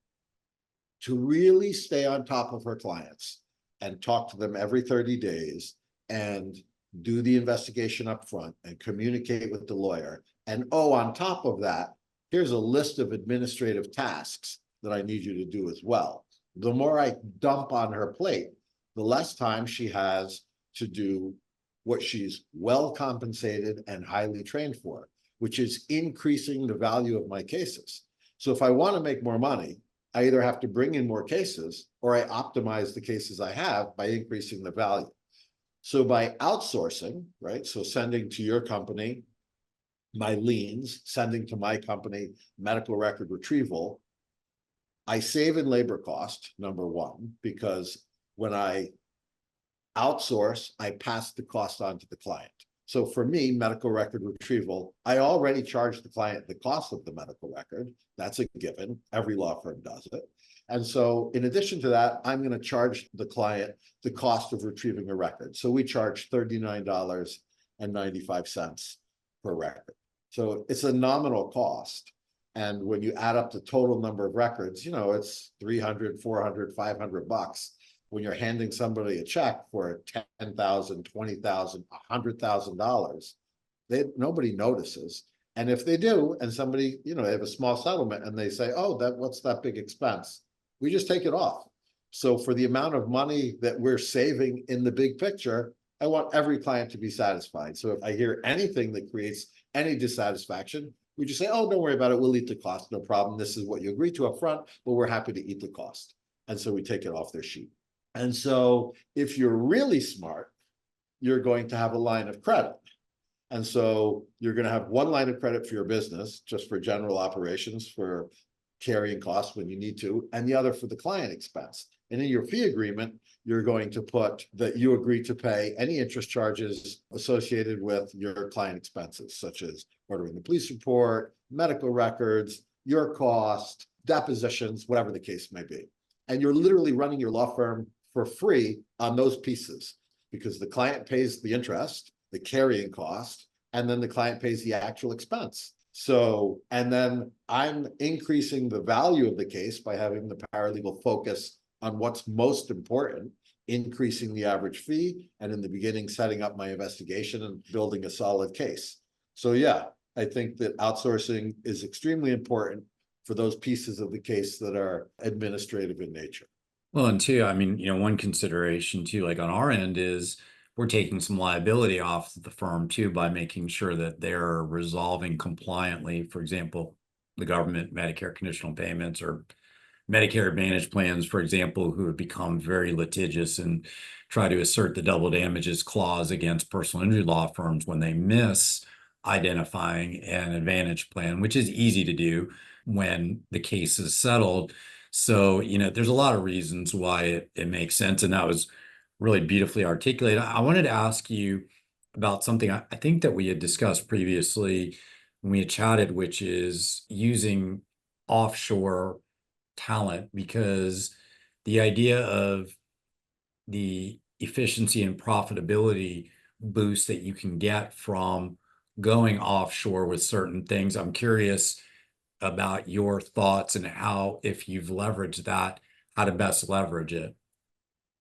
to really stay on top of her clients and talk to them every 30 days and do the investigation up front and communicate with the lawyer, and on top of that, here's a list of administrative tasks that I need you to do as well. The more I dump on her plate, the less time she has to do what she's well compensated and highly trained for, which is increasing the value of my cases. So if I want to make more money, I either have to bring in more cases or I optimize the cases I have by increasing the value. So by outsourcing, right? So sending to your company my liens, sending to my company medical record retrieval, I save in labor cost, number one, because when I outsource, I pass the cost on to the client. So for me, medical record retrieval, I already charge the client the cost of the medical record. That's a given. Every law firm does it. And so in addition to that, I'm going to charge the client the cost of retrieving a record. So we charge $39.95 per record. So it's a nominal cost. And when you add up the total number of records, it's $300, $400, $500. When you're handing somebody a check for $10,000, $20,000, $100,000, nobody notices. And if they do, and somebody, they have a small settlement and they say, what's that big expense? We just take it off. So for the amount of money that we're saving in the big picture, I want every client to be satisfied. So if I hear anything that creates any dissatisfaction, we just say, don't worry about it. We'll eat the cost. No problem. This is what you agreed to up front, but we're happy to eat the cost. And so we take it off their sheet. And so if you're really smart, you're going to have a line of credit. And so you're going to have one line of credit for your business, just for general operations, for carrying costs when you need to, and the other for the client expense. And in your fee agreement, you're going to put that you agree to pay any interest charges associated with your client expenses, such as ordering the police report, medical records, your cost, depositions, whatever the case may be. And you're literally running your law firm for free on those pieces, because the client pays the interest, the carrying cost, and then the client pays the actual expense. So, and then I'm increasing the value of the case by having the paralegal focus on what's most important, increasing the average fee, and in the beginning, setting up my investigation and building a solid case. So yeah, I think that outsourcing is extremely important for those pieces of the case that are administrative in nature. Well, and two, I mean, one consideration too, like on our end is we're taking some liability off the firm too by making sure that they're resolving compliantly, for example, the government Medicare conditional payments or Medicare Advantage plans, for example, who have become very litigious and try to assert the double damages clause against personal injury law firms when they miss identifying an Advantage plan, which is easy to do when the case is settled. So, there's a lot of reasons why it makes sense. And that was really beautifully articulated. I wanted to ask you about something I think that we had discussed previously when we had chatted, which is using offshore talent, because the idea of the efficiency and profitability boost that you can get from going offshore with certain things. I'm curious about your thoughts and how, if you've leveraged that, how to best leverage it.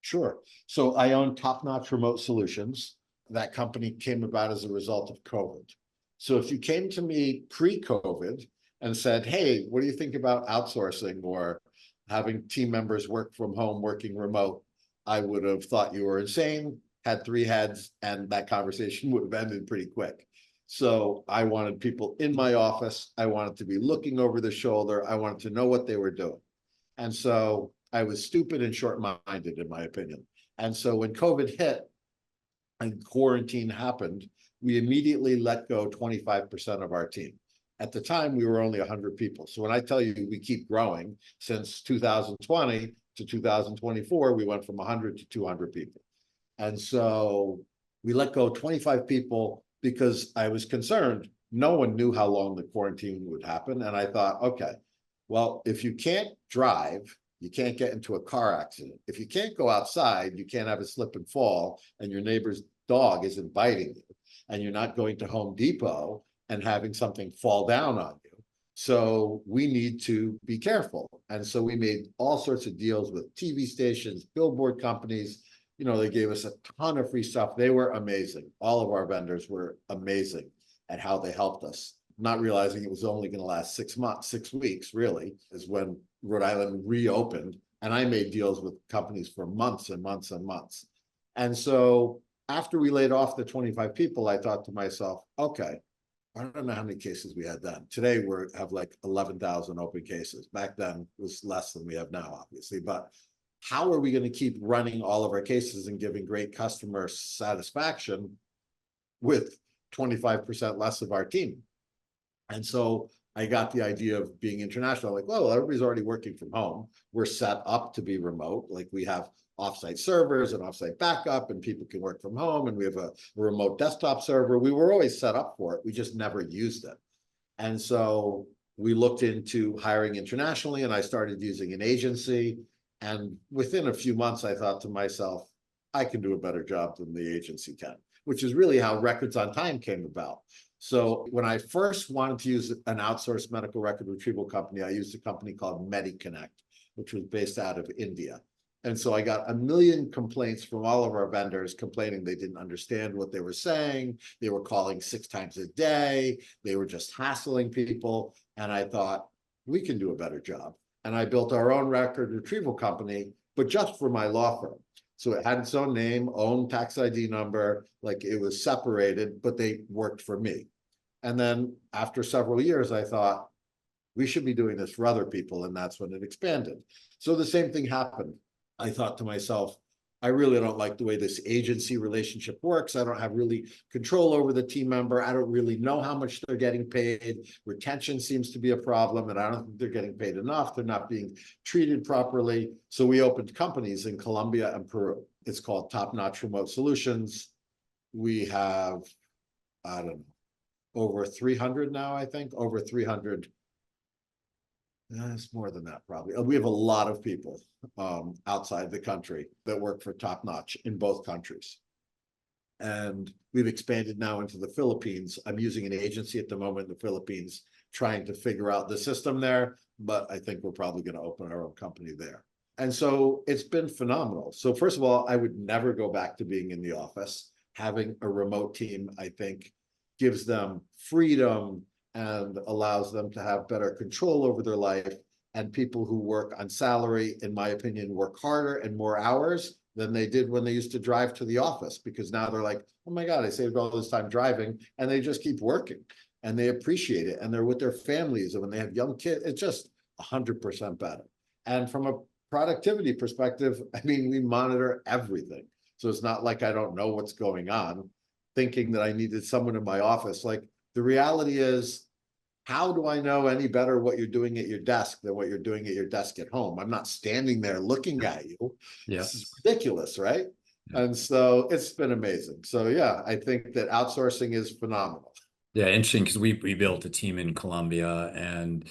Sure. So I own Top Notch Remote Solutions. That company came about as a result of COVID. So if you came to me pre-COVID and said, hey, what do you think about outsourcing or having team members work from home, working remote, I would have thought you were insane, had three heads, and that conversation would have ended pretty quick. So I wanted people in my office. I wanted to be looking over the shoulder. I wanted to know what they were doing. And so I was stupid and short-minded, in my opinion. And so when COVID hit and quarantine happened, we immediately let go 25% of our team. At the time, we were only 100 people. So when I tell you we keep growing, since 2020 to 2024, we went from 100 to 200 people. And so we let go 25 people because I was concerned. No one knew how long the quarantine would happen. And I thought, okay, well, if you can't drive, you can't get into a car accident. If you can't go outside, you can't have a slip and fall, and your neighbor's dog isn't biting you, and you're not going to Home Depot and having something fall down on you. So we need to be careful. And so we made all sorts of deals with TV stations, billboard companies. They gave us a ton of free stuff. They were amazing. All of our vendors were amazing at how they helped us, not realizing it was only going to last 6 months, 6 weeks, really, is when Rhode Island reopened. And I made deals with companies for months and months and months. And so after we laid off the 25 people, I thought to myself, okay, I don't know how many cases we had then. Today we have like 11,000 open cases. Back then it was less than we have now, obviously. But how are we going to keep running all of our cases and giving great customer satisfaction with 25% less of our team? And so I got the idea of being international. Like, well, everybody's already working from home. We're set up to be remote. Like, we have offsite servers and offsite backup, and people can work from home. And we have a remote desktop server. We were always set up for it. We just never used it. And so we looked into hiring internationally, and I started using an agency. And within a few months, I thought to myself, I can do a better job than the agency can, which is really how Records on Time came about. So when I first wanted to use an outsourced medical record retrieval company, I used a company called MediConnect, which was based out of India. And so I got a million complaints from all of our vendors complaining they didn't understand what they were saying. They were calling 6 times a day. They were just hassling people. And I thought, we can do a better job. And I built our own record retrieval company, but just for my law firm. So it had its own name, own tax ID number, like it was separated, but they worked for me. And then after several years, I thought, we should be doing this for other people. And that's when it expanded. So the same thing happened. I thought to myself, I really don't like the way this agency relationship works. I don't have really control over the team member. I don't really know how much they're getting paid. Retention seems to be a problem, and I don't think they're getting paid enough. They're not being treated properly. So we opened companies in Colombia and Peru. It's called Top Notch Remote Solutions. We have, I don't know, over 300 now, I think, over 300. It's more than that, probably. We have a lot of people outside the country that work for Top Notch in both countries. And we've expanded now into the Philippines. I'm using an agency at the moment in the Philippines, trying to figure out the system there, but I think we're probably going to open our own company there. And so it's been phenomenal. So first of all, I would never go back to being in the office. Having a remote team, I think, gives them freedom and allows them to have better control over their life. And people who work on salary, in my opinion, work harder and more hours than they did when they used to drive to the office, because now they're like, oh my God, I saved all this time driving, and they just keep working and they appreciate it. And they're with their families, and when they have young kids, it's just 100% better. And from a productivity perspective, I mean, we monitor everything. So it's not like I don't know what's going on, thinking that I needed someone in my office. Like, the reality is, how do I know any better what you're doing at your desk than what you're doing at your desk at home? I'm not standing there looking at you. Yeah. This is ridiculous, right? Yeah. And so it's been amazing. So yeah, I think that outsourcing is phenomenal. Yeah, interesting, because we built a team in Colombia, and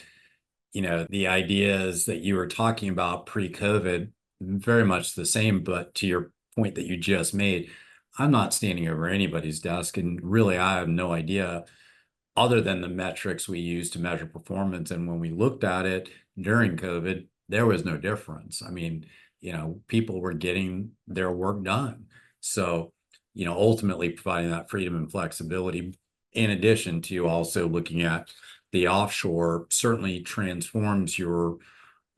the ideas that you were talking about pre-COVID, very much the same, but to your point that you just made, I'm not standing over anybody's desk, and really I have no idea other than the metrics we use to measure performance. And when we looked at it during COVID, there was no difference. I mean, people were getting their work done. So, ultimately providing that freedom and flexibility, in addition to also looking at the offshore, certainly transforms your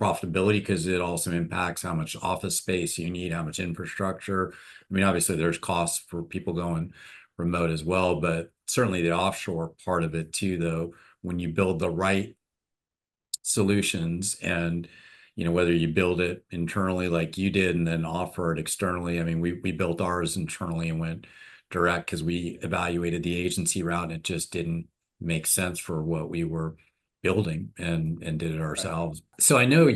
profitability, because it also impacts how much office space you need, how much infrastructure. I mean, obviously there's costs for people going remote as well, but certainly the offshore part of it too, though, when you build the right solutions, and whether you build it internally like you did and then offer it externally. I mean, we built ours internally and went direct because we evaluated the agency route, and it just didn't make sense for what we were building, and did it ourselves. Right. So I know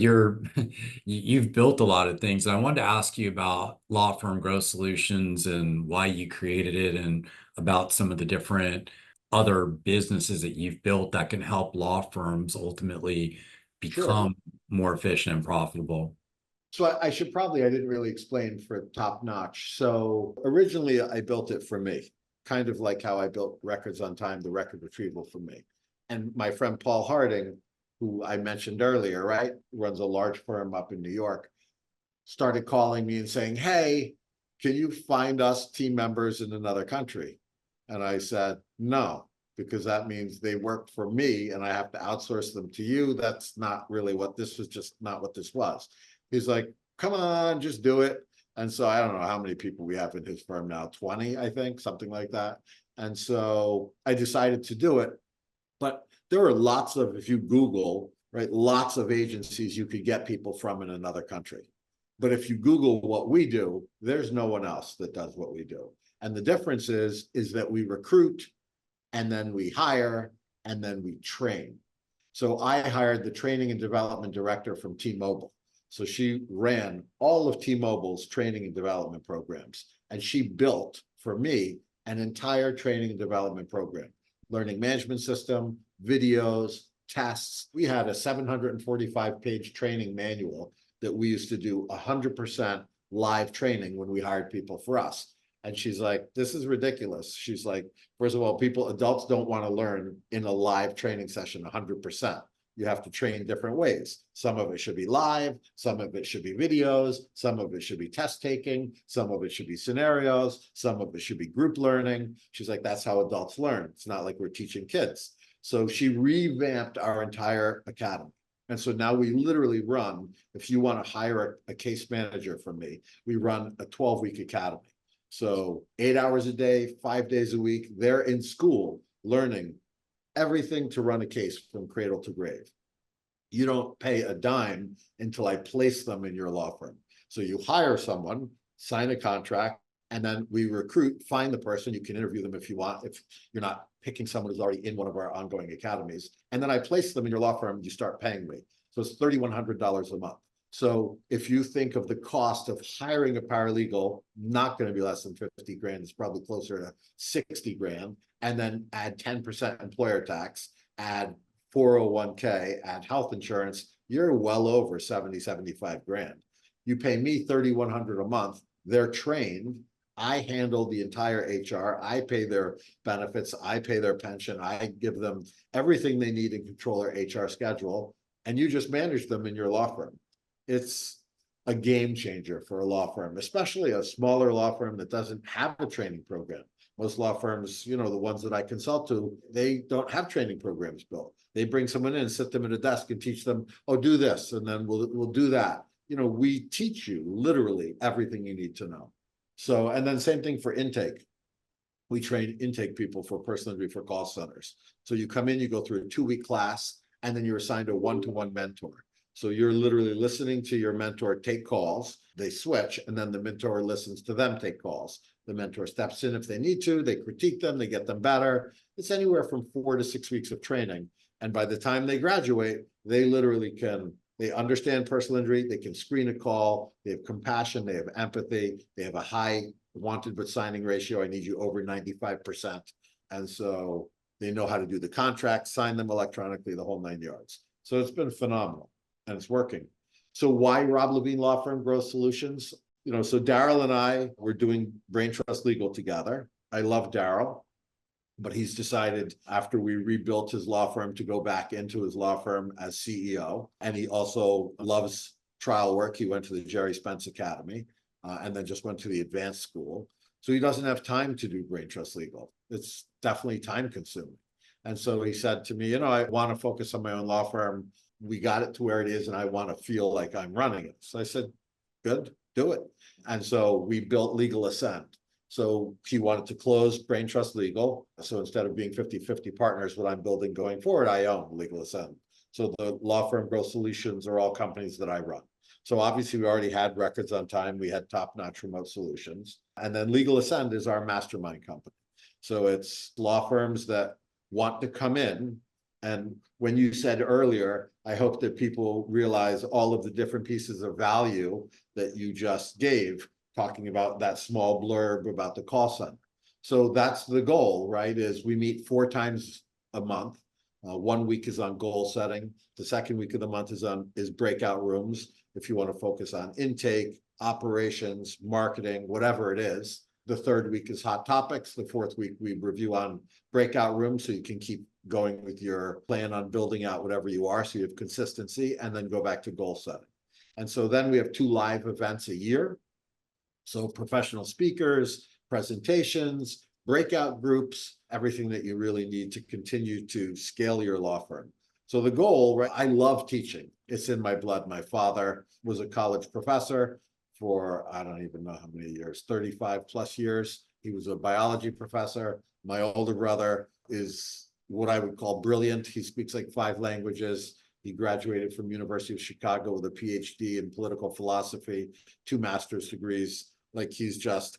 you've built a lot of things. I wanted to ask you about Law Firm Growth Solutions and why you created it, and about some of the different other businesses that you've built that can help law firms ultimately become more efficient and profitable. So I didn't really explain for Top Notch. So originally I built it for me, kind of like how I built Records on Time, the record retrieval for me. And my friend Paul Harding, who I mentioned earlier, right, runs a large firm up in New York, started calling me and saying, hey, can you find us team members in another country? And I said, no, because that means they work for me and I have to outsource them to you. That's not really what this was, just not what this was. He's like, come on, just do it. And so I don't know how many people we have in his firm now, 20, I think, something like that. And so I decided to do it. But there are lots of, if you Google, right, lots of agencies you could get people from in another country. But if you Google what we do, there's no one else that does what we do. And the difference is that we recruit, and then we hire, and then we train. So I hired the training and development director from T-Mobile. So she ran all of T-Mobile's training and development programs. And she built, for me, an entire training and development program. Learning management system, videos, tests. We had a 745-page training manual that we used to do 100% live training when we hired people for us. And she's like, this is ridiculous. She's like, first of all, adults don't want to learn in a live training session 100%. You have to train different ways. Some of it should be live, some of it should be videos, some of it should be test taking, some of it should be scenarios, some of it should be group learning. She's like, that's how adults learn. It's not like we're teaching kids. So she revamped our entire academy. And so now we literally run, if you want to hire a case manager from me, we run a 12-week academy. So 8 hours a day, 5 days a week, they're in school learning everything to run a case from cradle to grave. You don't pay a dime until I place them in your law firm. So you hire someone, sign a contract, and then we recruit, find the person. You can interview them if you want, if you're not picking someone who's already in one of our ongoing academies. And then I place them in your law firm, you start paying me. So it's $3,100 a month. So if you think of the cost of hiring a paralegal, not going to be less than 50 grand, it's probably closer to 60 grand, and then add 10% employer tax, add 401k, add health insurance, you're well over 70, 75 grand. You pay me 3,100 a month, they're trained, I handle the entire HR, I pay their benefits, I pay their pension, I give them everything they need and control their HR schedule, and you just manage them in your law firm. It's a game changer for a law firm, especially a smaller law firm that doesn't have a training program. Most law firms, the ones that I consult to, they don't have training programs built. They bring someone in, sit them at a desk and teach them, oh, do this, and then we'll do that. We teach you literally everything you need to know. So, and then same thing for intake. We train intake people for personal injury for call centers. So you come in, you go through a 2-week class, and then you're assigned a one-to-one mentor. So you're literally listening to your mentor take calls, they switch, and then the mentor listens to them take calls. The mentor steps in if they need to, they critique them, they get them better. It's anywhere from 4 to 6 weeks of training. And by the time they graduate, they literally they understand personal injury, they can screen a call, they have compassion, they have empathy, they have a high wanted but signing ratio. I need you over 95%. And so they know how to do the contract, sign them electronically, the whole 9 yards. So it's been phenomenal. And it's working. So why Rob Levine Law Firm Growth Solutions? So Daryl and I were doing Brain Trust Legal together. I love Daryl, but he's decided after we rebuilt his law firm to go back into his law firm as CEO. And he also loves trial work. He went to the Jerry Spence Academy and then just went to the advanced school. So he doesn't have time to do Brain Trust Legal. It's definitely time consuming. And so he said to me, I want to focus on my own law firm. We got it to where it is, and I want to feel like I'm running it. So I said, good, do it. And so we built Legal Ascend. So he wanted to close Brain Trust Legal. So instead of being 50-50 partners, what I'm building going forward, I own Legal Ascend. So the law firm Growth Solutions are all companies that I run. So obviously we already had Records on Time. We had top-notch remote solutions. And then Legal Ascend is our mastermind company. So it's law firms that want to come in. And when you said earlier, I hope that people realize all of the different pieces of value that you just gave, talking about that small blurb about the call center. So that's the goal, right? Is we meet 4 times a month. 1 week is on goal setting. The second week of the month is breakout rooms. If you want to focus on intake, operations, marketing, whatever it is. The third week is hot topics. The fourth week we review on breakout rooms so you can keep going with your plan on building out whatever you are, so you have consistency, and then go back to goal setting. And so then we have 2 live events a year. So professional speakers, presentations, breakout groups, everything that you really need to continue to scale your law firm. So the goal, right? I love teaching. It's in my blood. My father was a college professor for, I don't even know how many years, 35 plus years. He was a biology professor. My older brother is what I would call brilliant. He speaks like 5 languages. He graduated from University of Chicago with a PhD in political philosophy, 2 master's degrees. Like he's just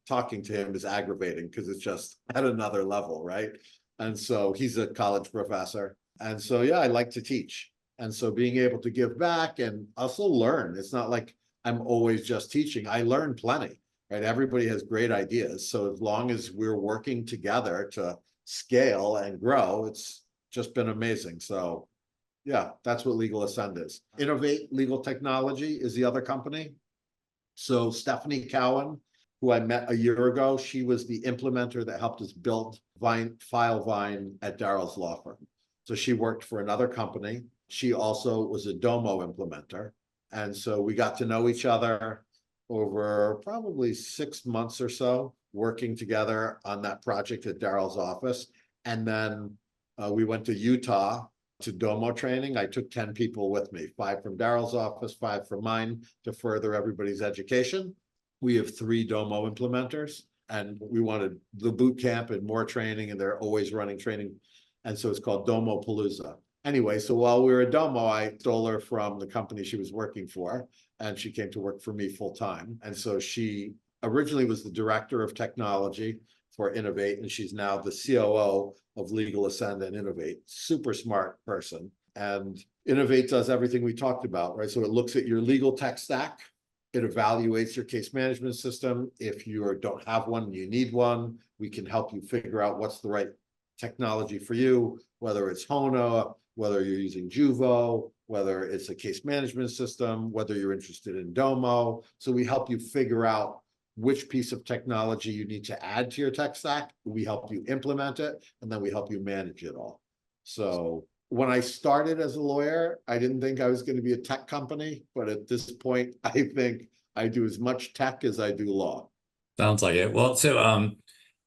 talking to him is aggravating because it's just at another level, right? And so he's a college professor. And so, yeah, I like to teach. And so being able to give back and also learn, it's not like I'm always just teaching. I learn plenty, right? Everybody has great ideas. So as long as we're working together to scale and grow, it's just been amazing. So yeah, that's what Legal Ascend is. Innovate Legal Technology is the other company. So Stephanie Cowan, who I met a year ago, she was the implementer that helped us build Filevine at Daryl's law firm. So she worked for another company. She also was a Domo implementer. And so we got to know each other over probably 6 months or so, working together on that project at Daryl's office. And then we went to Utah to Domo training. I took 10 people with me, 5 from Daryl's office, 5 from mine, to further everybody's education. We have 3 Domo implementers, and we wanted the boot camp and more training, and they're always running training. And so it's called Domo Palooza. Anyway, so while we were at Domo, I stole her from the company she was working for, and she came to work for me full time. And so she originally was the director of technology for Innovate, and she's now the COO of Legal Ascend and Innovate. Super smart person. And Innovate does everything we talked about, right? So it looks at your legal tech stack. It evaluates your case management system. If you don't have one, you need one, we can help you figure out what's the right technology for you, whether it's HONA, whether you're using Juvo, whether it's a case management system, whether you're interested in Domo. So we help you figure out which piece of technology you need to add to your tech stack. We help you implement it, and then we help you manage it all. So when I started as a lawyer, I didn't think I was going to be a tech company, but at this point, I think I do as much tech as I do law. Sounds like it. Well, so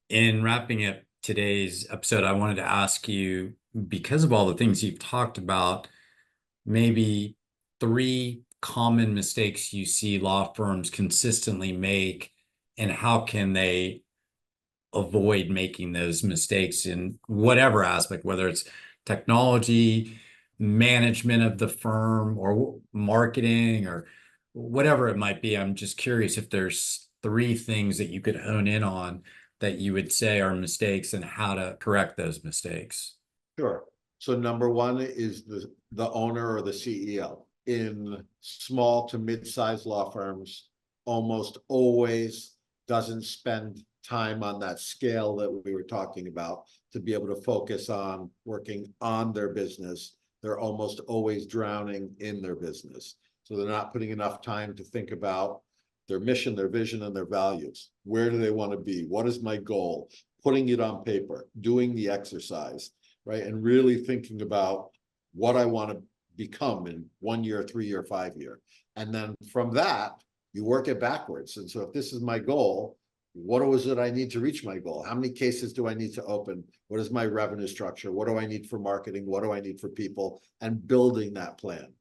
in wrapping up today's episode, I wanted to ask you, because of all the things you've talked about, maybe 3 common mistakes you see law firms consistently make, and how can they avoid making those mistakes in whatever aspect, whether it's technology, management of the firm, or marketing, or whatever it might be. I'm just curious if there's 3 things that you could hone in on that you would say are mistakes and how to correct those mistakes. Sure. So number one is the owner or the CEO. In small to mid-sized law firms, almost always doesn't spend time on that scale that we were talking about to be able to focus on working on their business. They're almost always drowning in their business. So they're not putting enough time to think about their mission, their vision, and their values. Where do they want to be? What is my goal? Putting it on paper, doing the exercise, right? And really thinking about what I want to become in 1 year, 3 year, 5 year. And then from that, you work it backwards. And so if this is my goal, what was it I need to reach my goal? How many cases do I need to open? What is my revenue structure? What do I need for marketing? What do I need for people? And building that plan.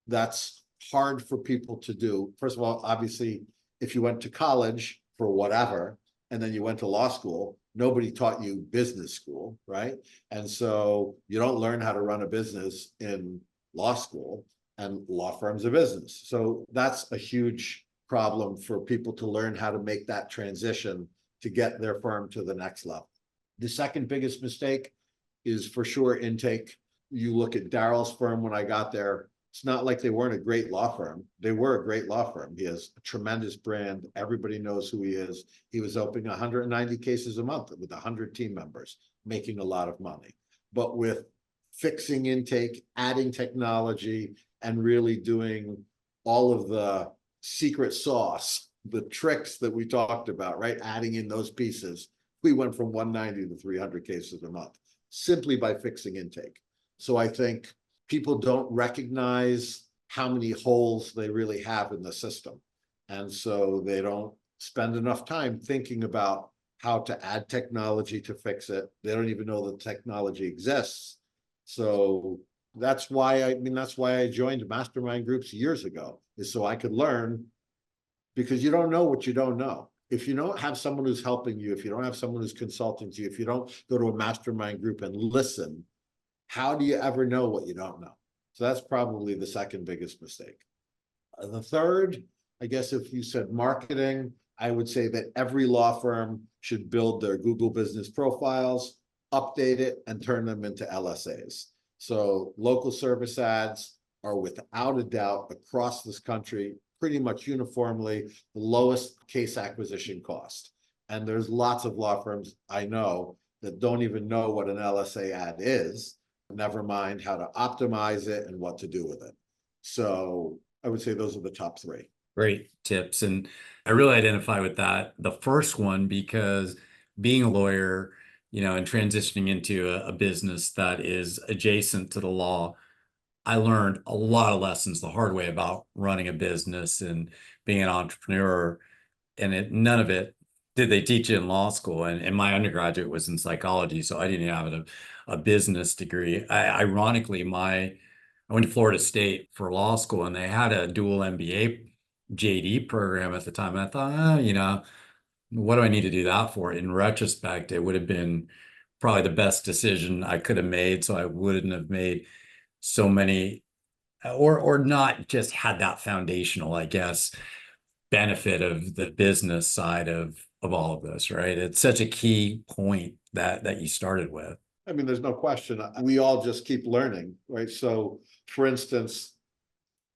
That's hard for people to do. First of all, obviously, if you went to college for whatever, and then you went to law school, nobody taught you business school, right? And so you don't learn how to run a business in law school, and law firms are business. So that's a huge problem for people to learn how to make that transition to get their firm to the next level. The second biggest mistake is for sure intake. You look at Daryl's firm when I got there, it's not like they weren't a great law firm. They were a great law firm. He has a tremendous brand. Everybody knows who he is. He was opening 190 cases a month with 100 team members, making a lot of money. But with fixing intake, adding technology, and really doing all of the secret sauce, the tricks that we talked about, right? Adding in those pieces, we went from 190 to 300 cases a month, simply by fixing intake. So I think people don't recognize how many holes they really have in the system. And so they don't spend enough time thinking about how to add technology to fix it. They don't even know the technology exists. So that's why I joined mastermind groups years ago, is so I could learn, because you don't know what you don't know. If you don't have someone who's helping you, if you don't have someone who's consulting to you, if you don't go to a mastermind group and listen, how do you ever know what you don't know? So that's probably the second biggest mistake. The third, I guess if you said marketing, I would say that every law firm should build their Google business profiles, update it, and turn them into LSAs. So local service ads are without a doubt across this country, pretty much uniformly, the lowest case acquisition cost. And there's lots of law firms I know that don't even know what an LSA ad is, never mind how to optimize it and what to do with it. So I would say those are the top 3. Great tips. And I really identify with that, the first one, because being a lawyer, and transitioning into a business that is adjacent to the law, I learned a lot of lessons the hard way about running a business and being an entrepreneur. And none of it did they teach you in law school. And my undergraduate was in psychology, so I didn't have a business degree. Ironically, I went to Florida State for law school, and they had a dual MBA JD program at the time. And I thought, what do I need to do that for? In retrospect, it would have been probably the best decision I could have made. So I wouldn't have made so many, or not just had that foundational, I guess, benefit of the business side of all of this, right? It's such a key point that you started with. I mean, there's no question. We all just keep learning, right? So, for instance,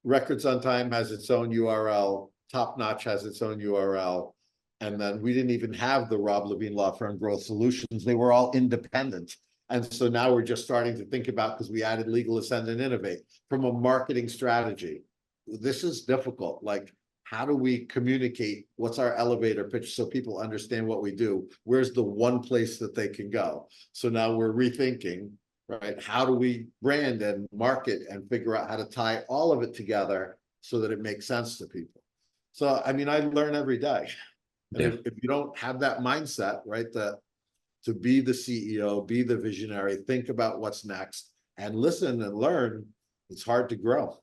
Records on Time has its own URL, Top Notch has its own URL, and then we didn't even have the Rob Levine Law Firm Growth Solutions. They were all independent. And so now we're just starting to think about, because we added Legal Ascend and Innovate, from a marketing strategy. This is difficult. Like, how do we communicate? What's our elevator pitch so people understand what we do? Where's the one place that they can go? So now we're rethinking, right? How do we brand and market and figure out how to tie all of it together so that it makes sense to people? So, I mean, I learn every day. And Yeah. if you don't have that mindset, right, that to be the CEO, be the visionary, think about what's next, and listen and learn, it's hard to grow.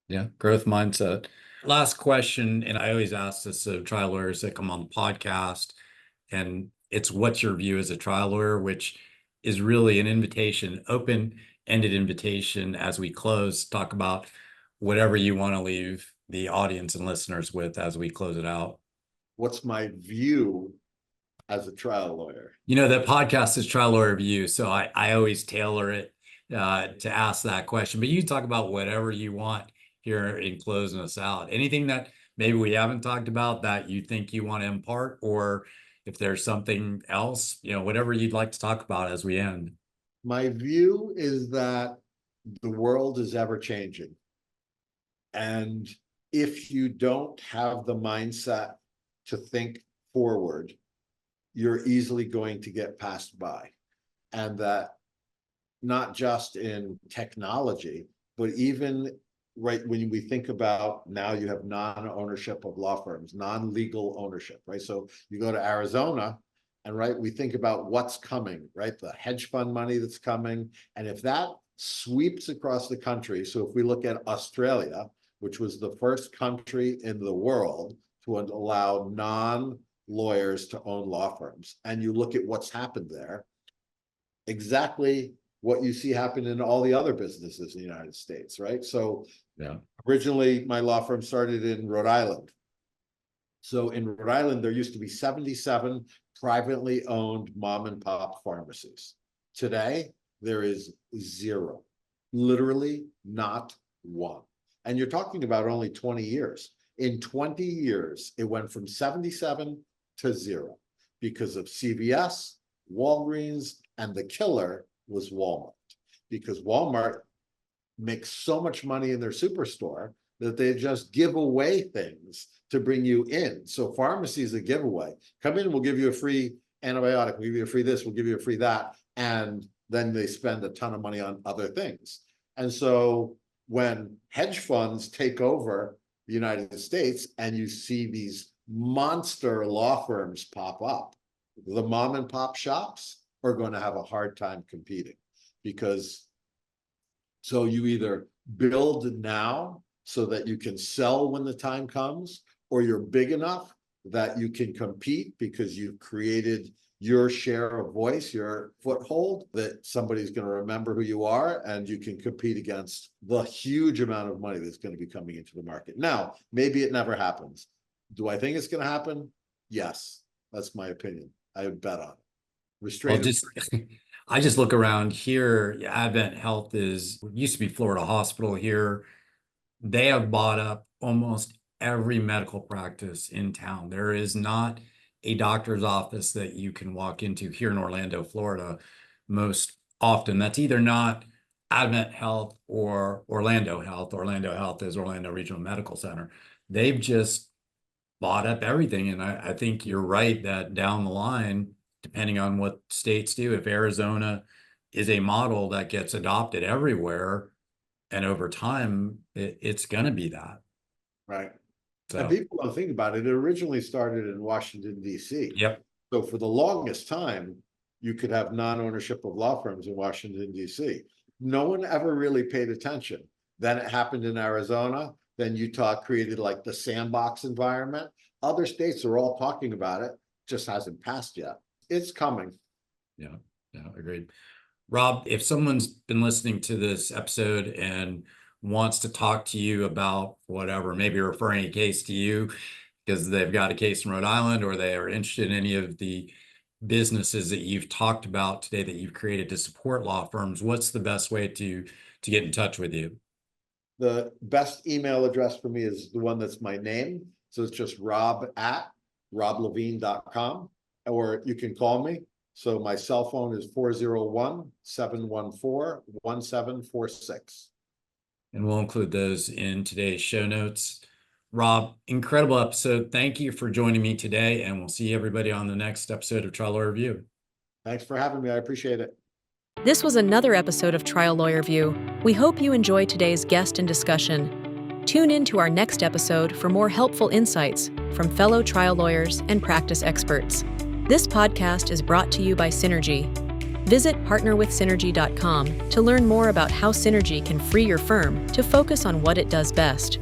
Yeah, growth mindset. Last question, and I always ask this of trial lawyers that come on the podcast, and it's what's your view as a trial lawyer, which is really an invitation, open-ended invitation as we close, talk about whatever you want to leave the audience and listeners with as we close it out. What's my view as a trial lawyer? You know, that podcast is trial lawyer view, so I always tailor it to ask that question, but you talk about whatever you want here in closing us out. Anything that maybe we haven't talked about that you think you want to impart, or if there's something else, you know, whatever you'd like to talk about as we end. My view is that the world is ever changing. And if you don't have the mindset to think forward, you're easily going to get passed by. And that not just in technology, but even right when we think about now, you have non-ownership of law firms, non-legal ownership, right? So you go to Arizona and right, we think about what's coming, right? The hedge fund money that's coming. And if that sweeps across the country, so if we look at Australia, which was the first country in the world to allow non-lawyers to own law firms, and you look at what's happened there, exactly what you see happen in all the other businesses in the United States, right? So Yeah. Originally, my law firm started in Rhode Island. So in Rhode Island, there used to be 77 privately owned mom and pop pharmacies. Today, there is 0, literally not one. And you're talking about only 20 years. In 20 years, it went from 77 to 0 because of CVS, Walgreens, and the killer was Walmart, because Walmart makes so much money in their superstore that they just give away things to bring you in. So pharmacy is a giveaway. Come in, we'll give you a free antibiotic, we'll give you a free this, we'll give you a free that. And then they spend a ton of money on other things. And so when hedge funds take over the United States and you see these monster law firms pop up, the mom and pop shops are going to have a hard time competing, because so you either build now so that you can sell when the time comes, or you're big enough that you can compete because you've created your share of voice, your foothold, that somebody's going to remember who you are, and you can compete against the huge amount of money that's going to be coming into the market. Now, maybe it never happens. Do I think it's going to happen? Yes, that's my opinion. I would bet on it. Well, I just look around here. Advent Health used to be Florida Hospital here. They have bought up almost every medical practice in town. There is not a doctor's office that you can walk into here in Orlando, Florida, most often that's either not Advent Health or Orlando Health. Orlando Health is Orlando Regional Medical Center. They've just bought up everything. And I think you're right that down the line, depending on what states do, if Arizona is a model that gets adopted everywhere, and over time, it's going to be that. Right. So, and people don't think about it. It originally started in Washington, D.C. Yep. So for the longest time, you could have non-ownership of law firms in Washington, D.C. No one ever really paid attention. Then it happened in Arizona. Then Utah created like the sandbox environment. Other states are all talking about it. Just hasn't passed yet. It's coming. Yeah. Yeah, agreed. Rob, if someone's been listening to this episode and wants to talk to you about whatever, maybe referring a case to you because they've got a case in Rhode Island, or they are interested in any of the businesses that you've talked about today that you've created to support law firms, what's the best way to get in touch with you? The best email address for me is the one that's my name. So it's just rob@roblevine.com, or you can call me. So my cell phone is 401-714-1746. And we'll include those in today's show notes. Rob, incredible episode. Thank you for joining me today, and we'll see everybody on the next episode of Trial Lawyer Review. Thanks for having me. I appreciate it. This was another episode of Trial Lawyer View. We hope you enjoyed today's guest and discussion. Tune in to our next episode for more helpful insights from fellow trial lawyers and practice experts. This podcast is brought to you by Synergy. Visit partnerwithsynergy.com to learn more about how Synergy can free your firm to focus on what it does best.